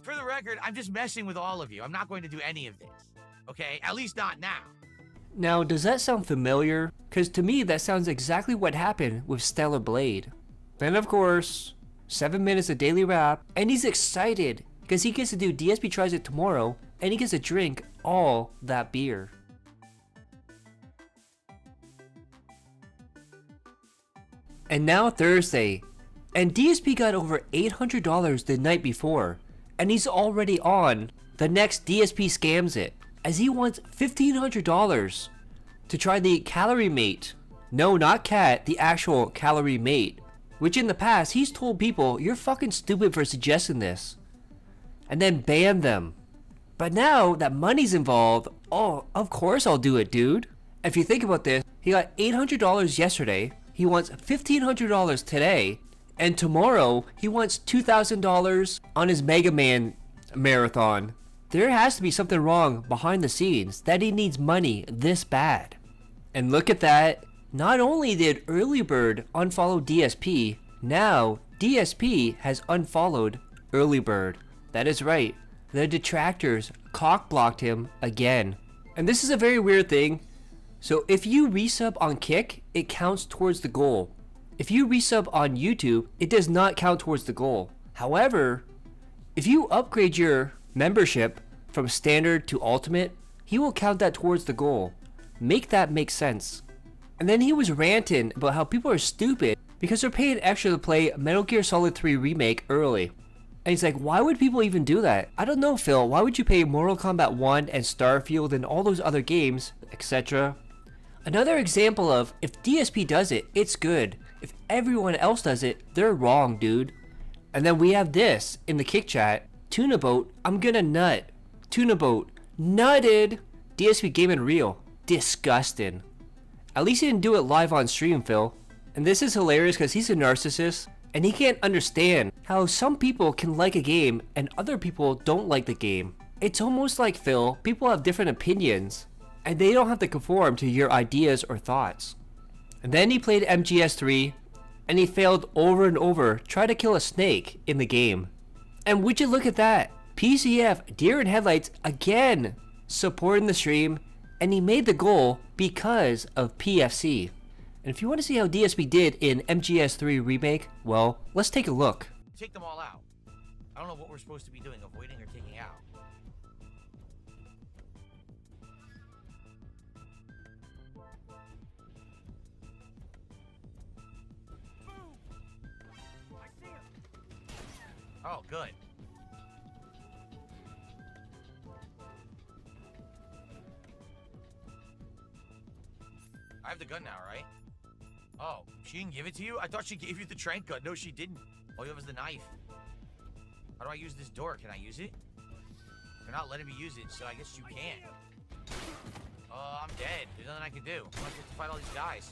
C: For the record, I'm just messing with all of you. I'm not going to do any of this, okay? At least not now.
B: Now, does that sound familiar? Because to me, that sounds exactly what happened with Stellar Blade. Then, of course, 7 minutes of daily rap, and he's excited because he gets to do DSP Tries It tomorrow, and he gets to drink all that beer. And now Thursday, and DSP got over $800 the night before, and he's already on the next DSP Scams It, as he wants $1,500 to try the Calorie Mate. No, not cat, the actual Calorie Mate, which in the past he's told people, you're fucking stupid for suggesting this, and then banned them. But now that money's involved, oh, of course I'll do it, dude. If you think about this, he got $800 yesterday, he wants $1,500 today, and tomorrow he wants $2,000 on his Mega Man marathon. There has to be something wrong behind the scenes that he needs money this bad. And look at that, not only did Early Bird unfollow DSP, now DSP has unfollowed Early Bird. That is right, the detractors cock-blocked him again. And this is a very weird thing. So if you resub on Kick, it counts towards the goal. If you resub on YouTube, it does not count towards the goal. However, if you upgrade your membership from standard to ultimate, he will count that towards the goal. Make that make sense. And then he was ranting about how people are stupid because they're paying extra to play Metal Gear Solid 3 Remake early. And he's like, why would people even do that? I don't know, Phil. Why would you pay Mortal Kombat 1 and Starfield and all those other games, etc.? Another example of, if DSP does it, it's good. If everyone else does it, they're wrong, dude. And then we have this in the Kick Chat. Tuna Boat, I'm gonna nut. Tuna Boat, nutted. DSP Gaming Real, disgusting. At least he didn't do it live on stream, Phil. And this is hilarious because he's a narcissist, and he can't understand how some people can like a game and other people don't like the game. It's almost like, Phil, people have different opinions, and they don't have to conform to your ideas or thoughts. And then he played MGS 3, and he failed over and over, trying to kill a snake in the game. And would you look at that? PCF, Deer in Headlights, again, supporting the stream, and he made the goal because of PFC. And if you want to see how DSP did in MGS 3 Remake, well, let's take a look.
C: Take them all out. I don't know what we're supposed to be doing, avoiding or taking out. Oh, good. I have the gun now, right? Oh, she didn't give it to you? I thought she gave you the trank gun. No, she didn't. All you have is the knife. How do I use this door? Can I use it? They're not letting me use it, so I guess you can't. I'm dead. There's nothing I can do. I'm gonna have to fight all these guys.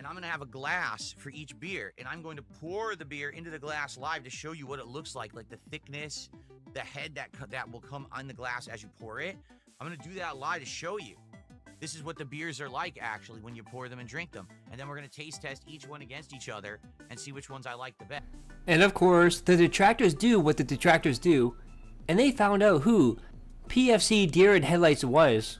C: and I'm gonna have a glass for each beer, and I'm going to pour the beer into the glass live to show you what it looks like the thickness, the head that will come on the glass as you pour it. I'm gonna do that live to show you. This is what the beers are like actually when you pour them and drink them. And then we're gonna taste test each one against each other and see which ones I like the best.
B: And of course, the detractors do what the detractors do, and they found out who PFC Deer in Headlights was.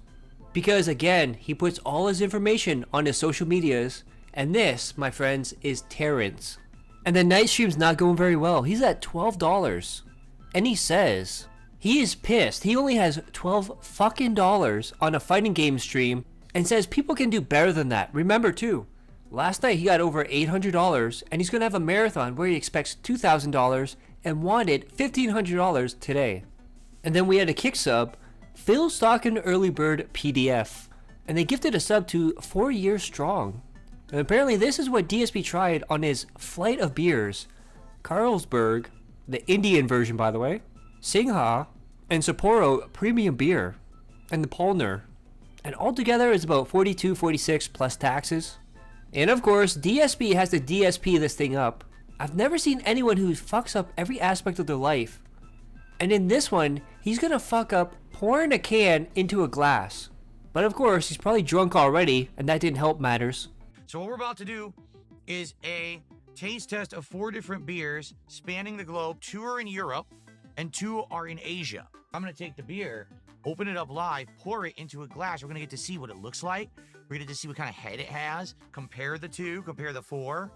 B: Because again, he puts all his information on his social medias, and this, my friends, is Terrence. And the night stream's not going very well. He's at $12. And he says he is pissed. He only has $12 fucking on a fighting game stream and says people can do better than that. Remember too, last night he got over $800 and he's gonna have a marathon where he expects $2,000 and wanted $1,500 today. And then we had a kick sub, Phil Stockin Early Bird PDF, and they gifted a sub to 4 Years Strong. And apparently this is what DSP tried on his flight of beers: Carlsberg, the Indian version by the way, Singha, and Sapporo Premium Beer, and the Polner. And altogether it's about 42, 46 plus taxes. And of course, DSP has to DSP this thing up. I've never seen anyone who fucks up every aspect of their life. And in this one, he's gonna fuck up pouring a can into a glass. But of course, he's probably drunk already, and that didn't help matters.
C: So what we're about to do is a taste test of 4 different beers spanning the globe. 2 are in Europe and 2 are in Asia. I'm gonna take the beer, open it up live, pour it into a glass. We're gonna get to see what it looks like. We're gonna get to see what kind of head it has, compare the 2, compare the 4.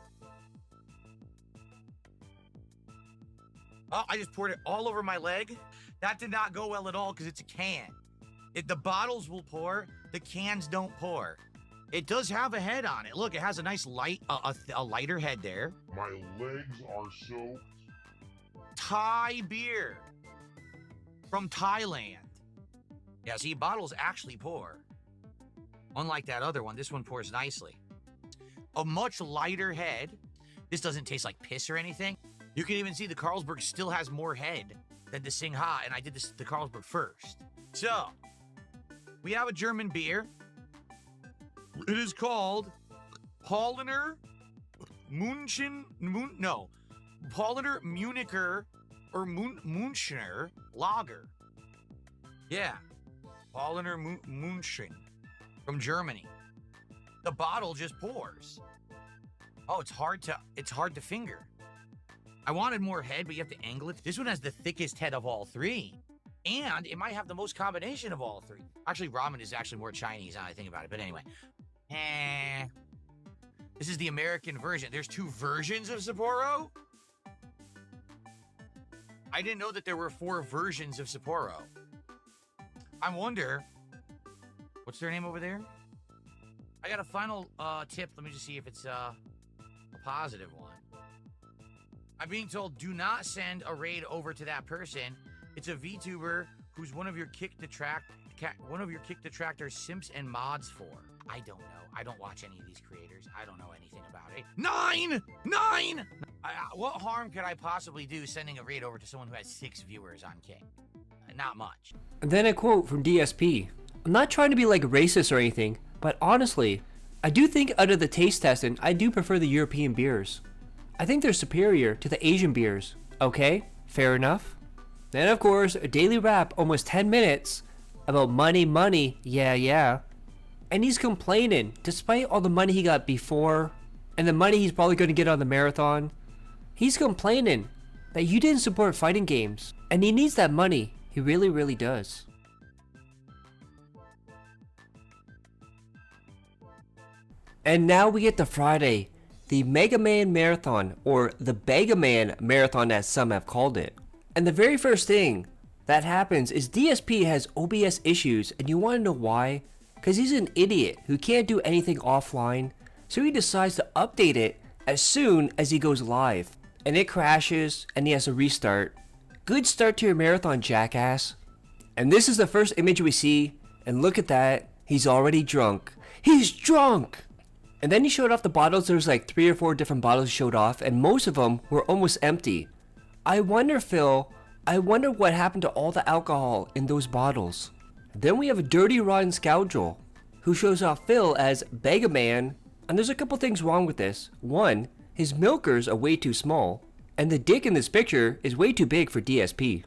C: Oh, I just poured it all over my leg. That did not go well at all because it's a can. The bottles will pour, the cans don't pour. It does have a head on it. Look, it has a nice light, a lighter head there.
F: My legs are soaked.
C: Thai beer from Thailand. Yeah, see, bottles actually pour. Unlike that other one, this one pours nicely. A much lighter head. This doesn't taste like piss or anything. You can even see the Carlsberg still has more head than the Singha, and I did the Carlsberg first. So, we have a German beer. It is called Paulaner Paulaner Municher or Münchner Lager. Yeah, Paulaner München from Germany. The bottle just pours. Oh, it's hard to finger. I wanted more head, but you have to angle it. This one has the thickest head of all 3. And it might have the most combination of all 3. Actually, ramen is actually more Chinese now I think about it. But anyway. This is the American version. There's 2 versions of Sapporo? I didn't know that there were 4 versions of Sapporo. I wonder, what's their name over there? I got a final tip. Let me just see if it's a positive one. I'm being told do not send a raid over to that person. It's a VTuber who's one of your kick detractors simps and mods for. I don't know. I don't watch any of these creators. I don't know anything about it. 9! What harm could I possibly do sending a raid over to someone who has 6 viewers on Kick? Not much.
B: And then a quote from DSP. I'm not trying to be like racist or anything, but honestly, I do think out of the taste testing, I do prefer the European beers. I think they're superior to the Asian beers. Okay, fair enough. Then of course, a daily rap, almost 10 minutes, about money, yeah. And he's complaining, despite all the money he got before, and the money he's probably going to get on the marathon. He's complaining that you didn't support fighting games, and he needs that money. He really, really does. And now we get to Friday, the Mega Man Marathon, or the Bega Man Marathon as some have called it. And the very first thing that happens is DSP has OBS issues, and you want to know why? Because he's an idiot who can't do anything offline, so he decides to update it as soon as he goes live. And it crashes, and he has to restart. Good start to your marathon, jackass. And this is the first image we see, and look at that, he's already drunk. He's drunk! And then he showed off the bottles. There was like 3 or 4 different bottles he showed off, and most of them were almost empty. I wonder, Phil, what happened to all the alcohol in those bottles. Then we have a Dirty Rotten Scoundrel, who shows off Phil as Bega Man, And there's a couple things wrong with this. One, his milkers are way too small, and the dick in this picture is way too big for DSP.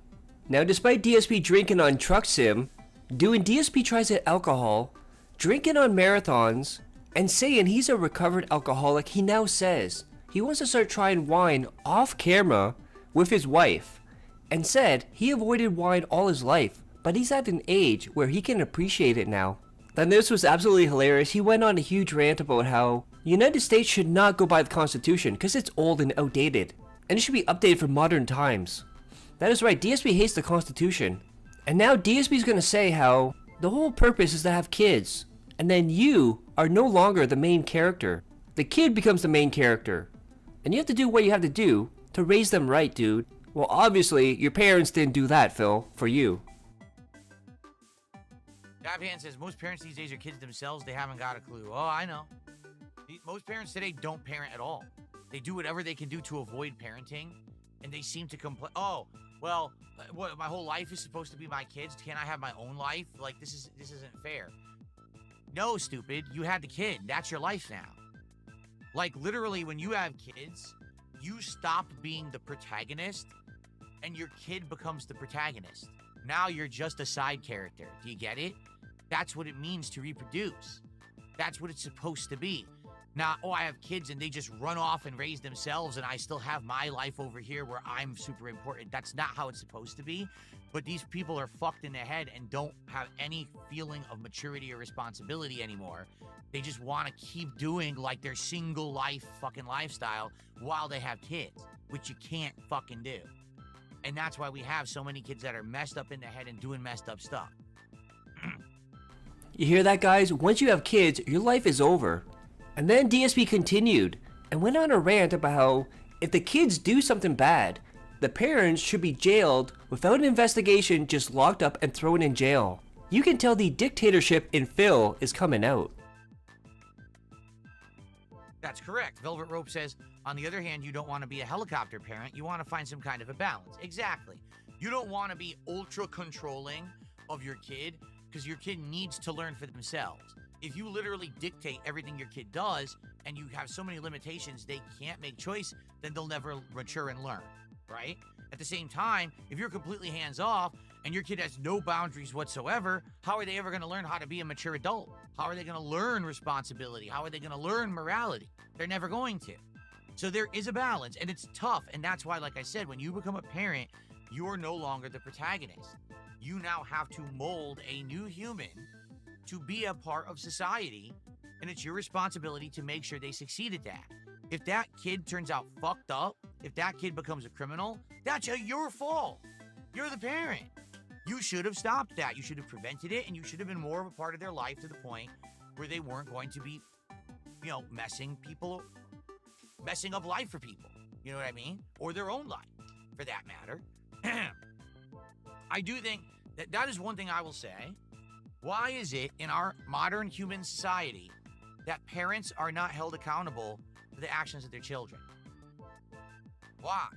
B: Now, despite DSP drinking on Truck Sim, doing DSP tries at alcohol, drinking on marathons, and saying he's a recovered alcoholic, he now says he wants to start trying wine off camera with his wife, and said he avoided wine all his life, but he's at an age where he can appreciate it now. Then this was absolutely hilarious. He went on a huge rant about how the United States should not go by the Constitution because it's old and outdated, and it should be updated for modern times. That is right, DSP hates the Constitution. And now DSP is going to say how the whole purpose is to have kids, and then you are no longer the main character. The kid becomes the main character, and you have to do what you have to do to raise them right, dude. Well, obviously, your parents didn't do that, Phil, for you.
C: Dabhan says, most parents these days are kids themselves. They haven't got a clue. Oh, I know. Most parents today don't parent at all. They do whatever they can do to avoid parenting, and they seem to complain. Oh, well, what, my whole life is supposed to be my kids? Can't I have my own life? Like, this isn't fair. No, stupid. You had the kid. That's your life now. Like, literally, when you have kids, you stop being the protagonist, and your kid becomes the protagonist. Now you're just a side character. Do you get it? That's what it means to reproduce. That's what it's supposed to be. Not, oh, I have kids and they just run off and raise themselves and I still have my life over here where I'm super important. That's not how it's supposed to be. But these people are fucked in the head and don't have any feeling of maturity or responsibility anymore. They just want to keep doing like their single life fucking lifestyle while they have kids, which you can't fucking do. And that's why we have so many kids that are messed up in the head and doing messed up stuff.
B: You hear that, guys? Once you have kids, your life is over. And then DSP continued and went on a rant about how if the kids do something bad, the parents should be jailed without an investigation, just locked up and thrown in jail. You can tell the dictatorship in Phil is coming out.
C: That's correct. Velvet Rope says, on the other hand, you don't want to be a helicopter parent. You want to find some kind of a balance. Exactly. You don't want to be ultra controlling of your kid because your kid needs to learn for themselves. If you literally dictate everything your kid does and you have so many limitations they can't make choice, then they'll never mature and learn, right? At the same time, if you're completely hands-off and your kid has no boundaries whatsoever, how are they ever going to learn how to be a mature adult? How are they going to learn responsibility? How are they going to learn morality? They're never going to. So there is a balance, and it's tough, and that's why, like I said, when you become a parent, you're no longer the protagonist. You now have to mold a new human to be a part of society, and it's your responsibility to make sure they succeed at that. If that kid turns out fucked up, if that kid becomes a criminal, that's your fault. You're the parent. You should have stopped that. You should have prevented it, and you should have been more of a part of their life to the point where they weren't going to be, you know, messing up life for people. You know what I mean? Or their own life, for that matter. I do think that is one thing I will say. Why is it in our modern human society that parents are not held accountable for the actions of their children? Why?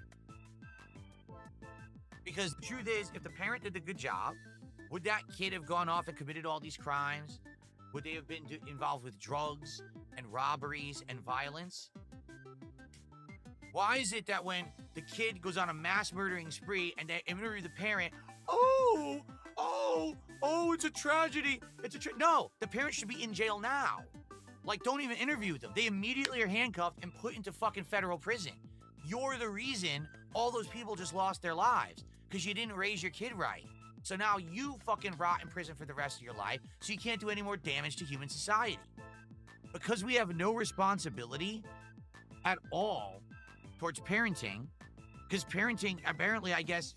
C: Because the truth is, if the parent did a good job, would that kid have gone off and committed all these crimes? Would they have been involved with drugs and robberies and violence? Why is it that when the kid goes on a mass murdering spree and they interview the parent, oh, it's a tragedy. No, the parent should be in jail now. Like, don't even interview them. They immediately are handcuffed and put into fucking federal prison. You're the reason all those people just lost their lives because you didn't raise your kid right. So now you fucking rot in prison for the rest of your life so you can't do any more damage to human society. Because we have no responsibility at all towards parenting, because parenting, apparently, I guess,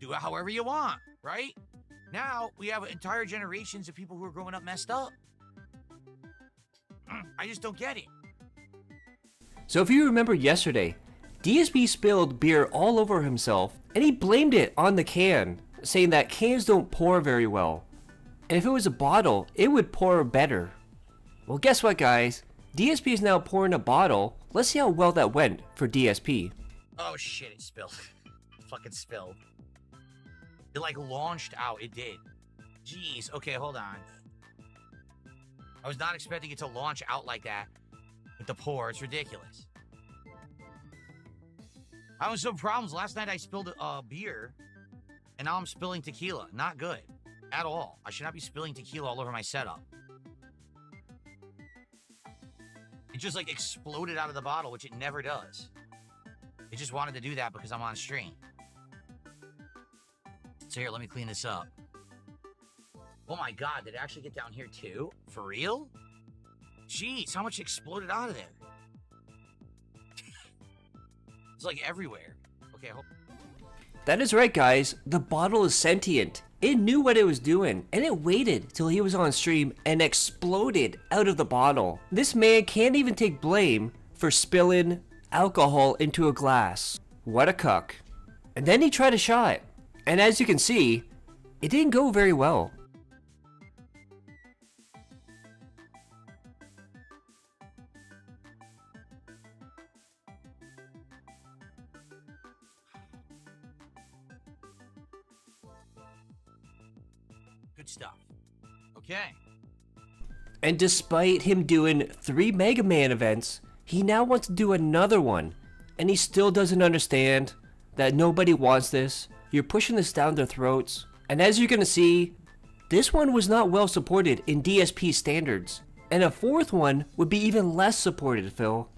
C: do it however you want, right? Now, we have entire generations of people who are growing up messed up. I just don't get it.
B: So if you remember yesterday, DSP spilled beer all over himself, and he blamed it on the can, saying that cans don't pour very well. And if it was a bottle, it would pour better. Well, guess what, guys? DSP is now pouring a bottle. Let's see how well that went for DSP.
C: Oh shit, it spilled. Fucking spilled. It like launched out, it did. Jeez, okay, hold on. I was not expecting it to launch out like that. with the poor. It's ridiculous. I was some problems. Last night I spilled a beer, and now I'm spilling tequila. Not good at all. I should not be spilling tequila all over my setup. It just like exploded out of the bottle, which it never does. It just wanted to do that because I'm on stream. So here, let me clean this up. Oh my God, did it actually get down here too? For real? Jeez, how much exploded out of there? It's like everywhere. Okay,
B: That is right, guys. The bottle is sentient. It knew what it was doing, and it waited till he was on stream and exploded out of the bottle. This man can't even take blame for spilling alcohol into a glass. What a cuck. And then he tried a shot, and as you can see, it didn't go very well.
C: good stuff. Okay.
B: And despite him doing 3 Mega Man events, he now wants to do another one. And he still doesn't understand that nobody wants this. You're pushing this down their throats. And as you're gonna see, this one was not well supported in DSP standards. And a 4th one would be even less supported, Phil.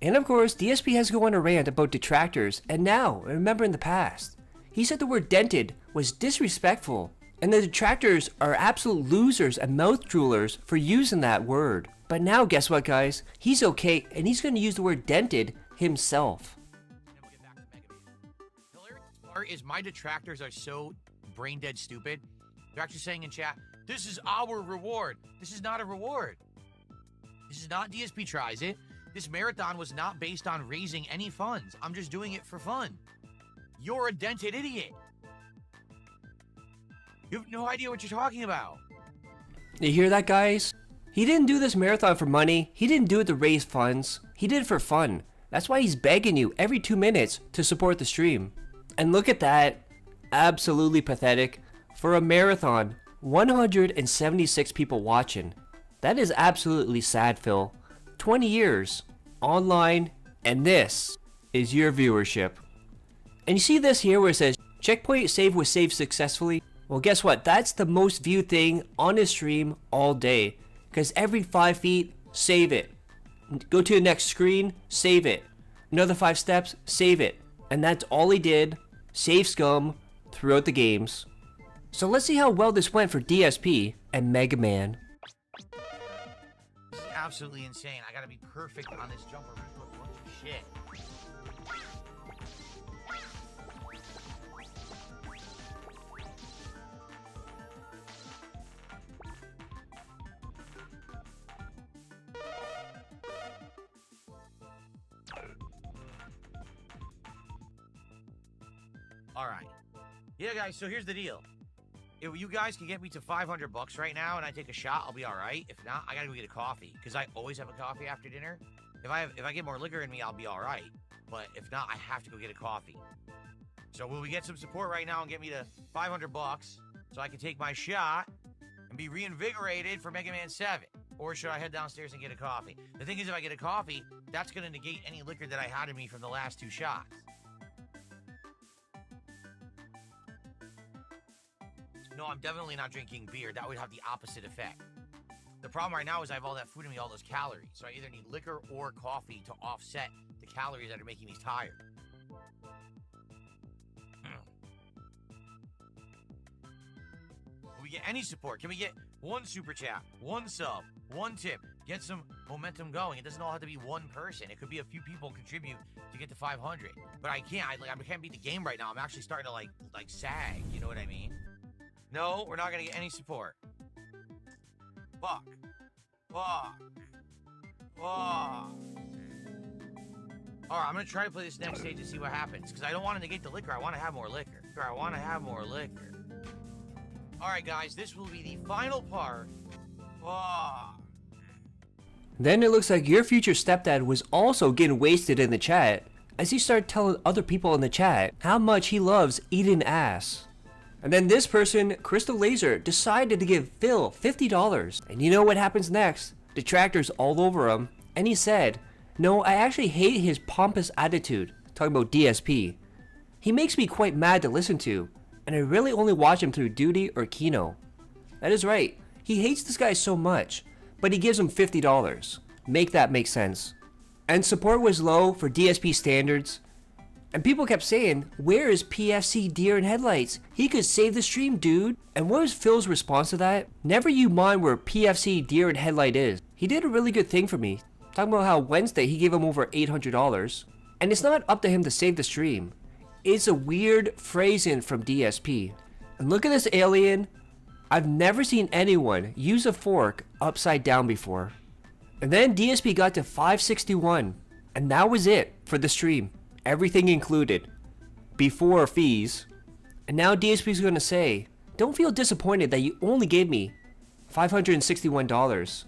B: And of course, DSP has to go on a rant about detractors. And now, remember in the past, he said the word dented was disrespectful. And the detractors are absolute losers and mouth droolers for using that word. But now, guess what, guys? He's okay, and he's going to use the word dented himself.
C: And we'll get back to Mega Man. The hilarious part is my detractors are so brain dead stupid. They're actually saying in chat, this is our reward. This is not a reward. This is not DSP tries it. This marathon was not based on raising any funds. I'm just doing it for fun. You're a dented idiot. You have no idea what you're talking about.
B: You hear that, guys? He didn't do this marathon for money. He didn't do it to raise funds. He did it for fun. That's why he's begging you every 2 minutes to support the stream. And look at that. Absolutely pathetic. For a marathon, 176 people watching. That is absolutely sad, Phil. 20 years, online, and this is your viewership. And you see this here where it says, checkpoint save was saved successfully? Well, guess what? That's the most viewed thing on his stream all day. Because every 5 feet, save it. Go to the next screen, save it. Another 5 steps, save it. And that's all he did. Save scum throughout the games. So let's see how well this went for DSP and Mega Man.
C: This is absolutely insane. I gotta be perfect on this jumper. What the shit? All right. Yeah, guys, so here's the deal. If you guys can get me to $500 right now and I take a shot, I'll be all right. If not, I gotta go get a coffee because I always have a coffee after dinner. If I get more liquor in me, I'll be all right. But if not, I have to go get a coffee. So will we get some support right now and get me to $500 so I can take my shot and be reinvigorated for Mega Man 7? Or should I head downstairs and get a coffee? The thing is, if I get a coffee, that's gonna negate any liquor that I had in me from the last 2 shots. No, I'm definitely not drinking beer. That would have the opposite effect. The problem right now is I have all that food in me, all those calories. So I either need liquor or coffee to offset the calories that are making me tired. Will we get any support? Can we get 1 super chat, 1 sub, 1 tip? Get some momentum going. It doesn't all have to be 1 person. It could be a few people contribute to get to 500. But I can't. I can't beat the game right now. I'm actually starting to like sag. You know what I mean? No, we're not gonna get any support. Fuck. Fuck. Fuck. Alright, I'm gonna try to play this next stage and see what happens. Because I don't want to negate the liquor. I want to have more liquor. I want to have more liquor. Alright, guys, this will be the final part. Fuck.
B: Then it looks like your future stepdad was also getting wasted in the chat as he started telling other people in the chat how much he loves eating ass. And then this person, Crystal Laser, decided to give Phil $50. And you know what happens next? Detractors all over him. And he said, "No, I actually hate his pompous attitude," talking about DSP. "He makes me quite mad to listen to, and I really only watch him through Duty or Kino." That is right, he hates this guy so much, but he gives him $50. Make that make sense. And support was low for DSP standards, and people kept saying, "Where is PFC Deer and Headlights? He could save the stream, dude." And what was Phil's response to that? "Never you mind where PFC Deer and Headlight is. He did a really good thing for me," talking about how Wednesday he gave him over $800. And it's not up to him to save the stream. It's a weird phrasing from DSP. And look at this alien. I've never seen anyone use a fork upside down before. And then DSP got to 561, and that was it for the stream. Everything included, before fees. And now DSP's gonna say, "Don't feel disappointed that you only gave me $561.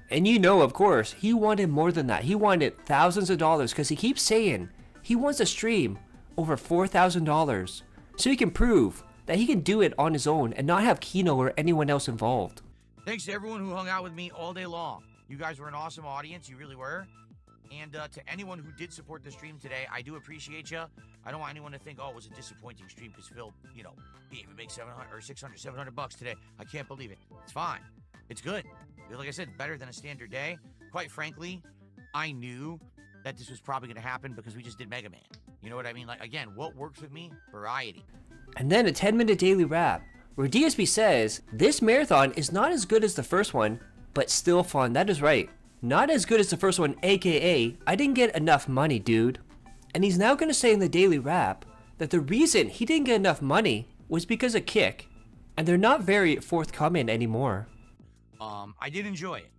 B: And you know, of course, he wanted more than that. He wanted thousands of dollars because he keeps saying he wants to stream over $4,000 so he can prove that he can do it on his own and not have Kino or anyone else involved.
C: Thanks to everyone who hung out with me all day long. You guys were an awesome audience. You really were. And to anyone who did support the stream today, I do appreciate you. I don't want anyone to think, oh, it was a disappointing stream because Phil, you know, he even makes 700 or 600, 700 bucks today. I can't believe it. It's fine. It's good. Like I said, better than a standard day. Quite frankly, I knew that this was probably going to happen because we just did Mega Man. You know what I mean? Like, again, what works with me? Variety.
B: And then a 10-minute daily wrap where DSP says this marathon is not as good as the first one, but still fun. That is right. Not as good as the first one, aka I didn't get enough money, dude. And he's now going to say in the daily wrap that the reason he didn't get enough money was because of Kick, and they're not very forthcoming anymore.
C: I did enjoy it.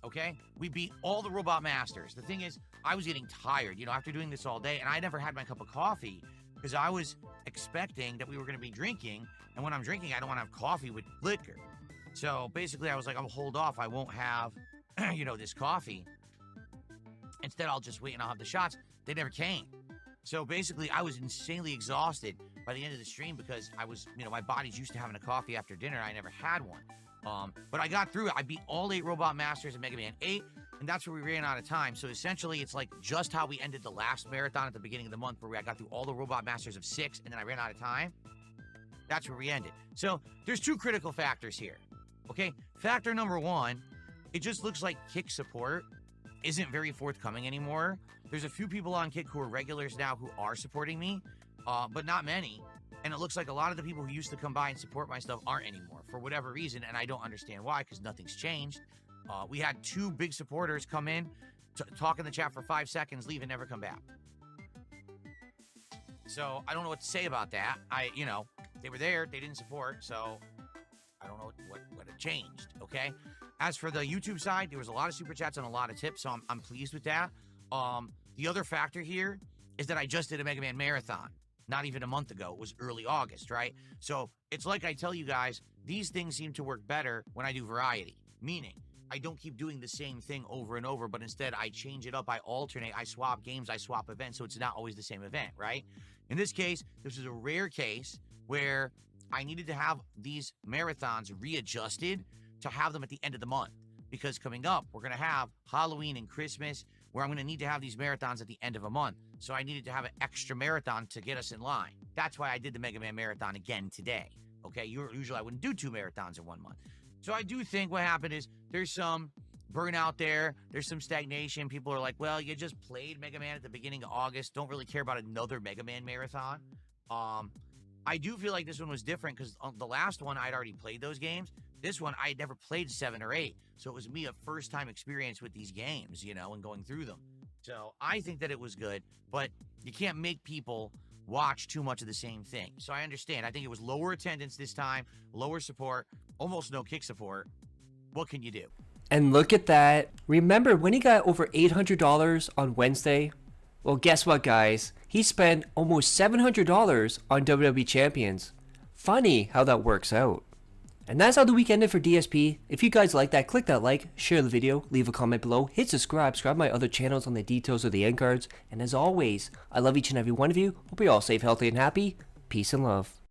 C: Okay? We beat all the Robot Masters. The thing is, I was getting tired, you know, after doing this all day, and I never had my cup of coffee because I was expecting that we were going to be drinking, and when I'm drinking, I don't want to have coffee with liquor. So basically, I was like, I'll hold off. I won't have, you know, this coffee. Instead, I'll just wait and I'll have the shots. They never came. So basically, I was insanely exhausted by the end of the stream because I was, you know, my body's used to having a coffee after dinner. I never had one. But I got through it. I beat all 8 Robot Masters in Mega Man 8, and that's where we ran out of time. So essentially, it's like just how we ended the last marathon at the beginning of the month where I got through all the Robot Masters of 6, and then I ran out of time. That's where we ended. So there's 2 critical factors here. Okay? Factor number 1, it just looks like Kick support isn't very forthcoming anymore. There's a few people on Kick who are regulars now who are supporting me, but not many. And it looks like a lot of the people who used to come by and support my stuff aren't anymore for whatever reason, and I don't understand why, because nothing's changed. We had 2 big supporters come in, talk in the chat for 5 seconds, leave, and never come back. So I don't know what to say about that. You know, they were there, they didn't support, so I don't know what had changed, okay? As for the YouTube side, there was a lot of super chats and a lot of tips, so I'm pleased with that. The other factor here is that I just did a Mega Man marathon. Not even a month ago. It was early August, right? So it's like I tell you guys, these things seem to work better when I do variety. Meaning, I don't keep doing the same thing over and over, but instead I change it up, I alternate, I swap games, I swap events, so it's not always the same event, right? In this case, this is a rare case where I needed to have these marathons readjusted to have them at the end of the month. Because coming up, we're going to have Halloween and Christmas, where I'm going to need to have these marathons at the end of a month. So I needed to have an extra marathon to get us in line. That's why I did the Mega Man marathon again today. Okay, usually I wouldn't do 2 marathons in 1 month. So I do think what happened is there's some burnout there. There's some stagnation. People are like, well, you just played Mega Man at the beginning of August. Don't really care about another Mega Man marathon. I do feel like this one was different because the last one I'd already played those games. This one I had never played 7 or 8. So it was me a first time experience with these games, you know, and going through them. So I think that it was good, but you can't make people watch too much of the same thing. So I understand. I think it was lower attendance this time, lower support, almost no Kick support. What can you do?
B: And look at that. Remember when he got over $800 on Wednesday? Well, guess what, guys? He spent almost $700 on WWE Champions. Funny how that works out. And that's how the week ended for DSP. If you guys like that, click that like, share the video, leave a comment below, hit subscribe my other channels on the details of the end cards. And as always, I love each and every one of you. Hope you're all safe, healthy, and happy. Peace and love.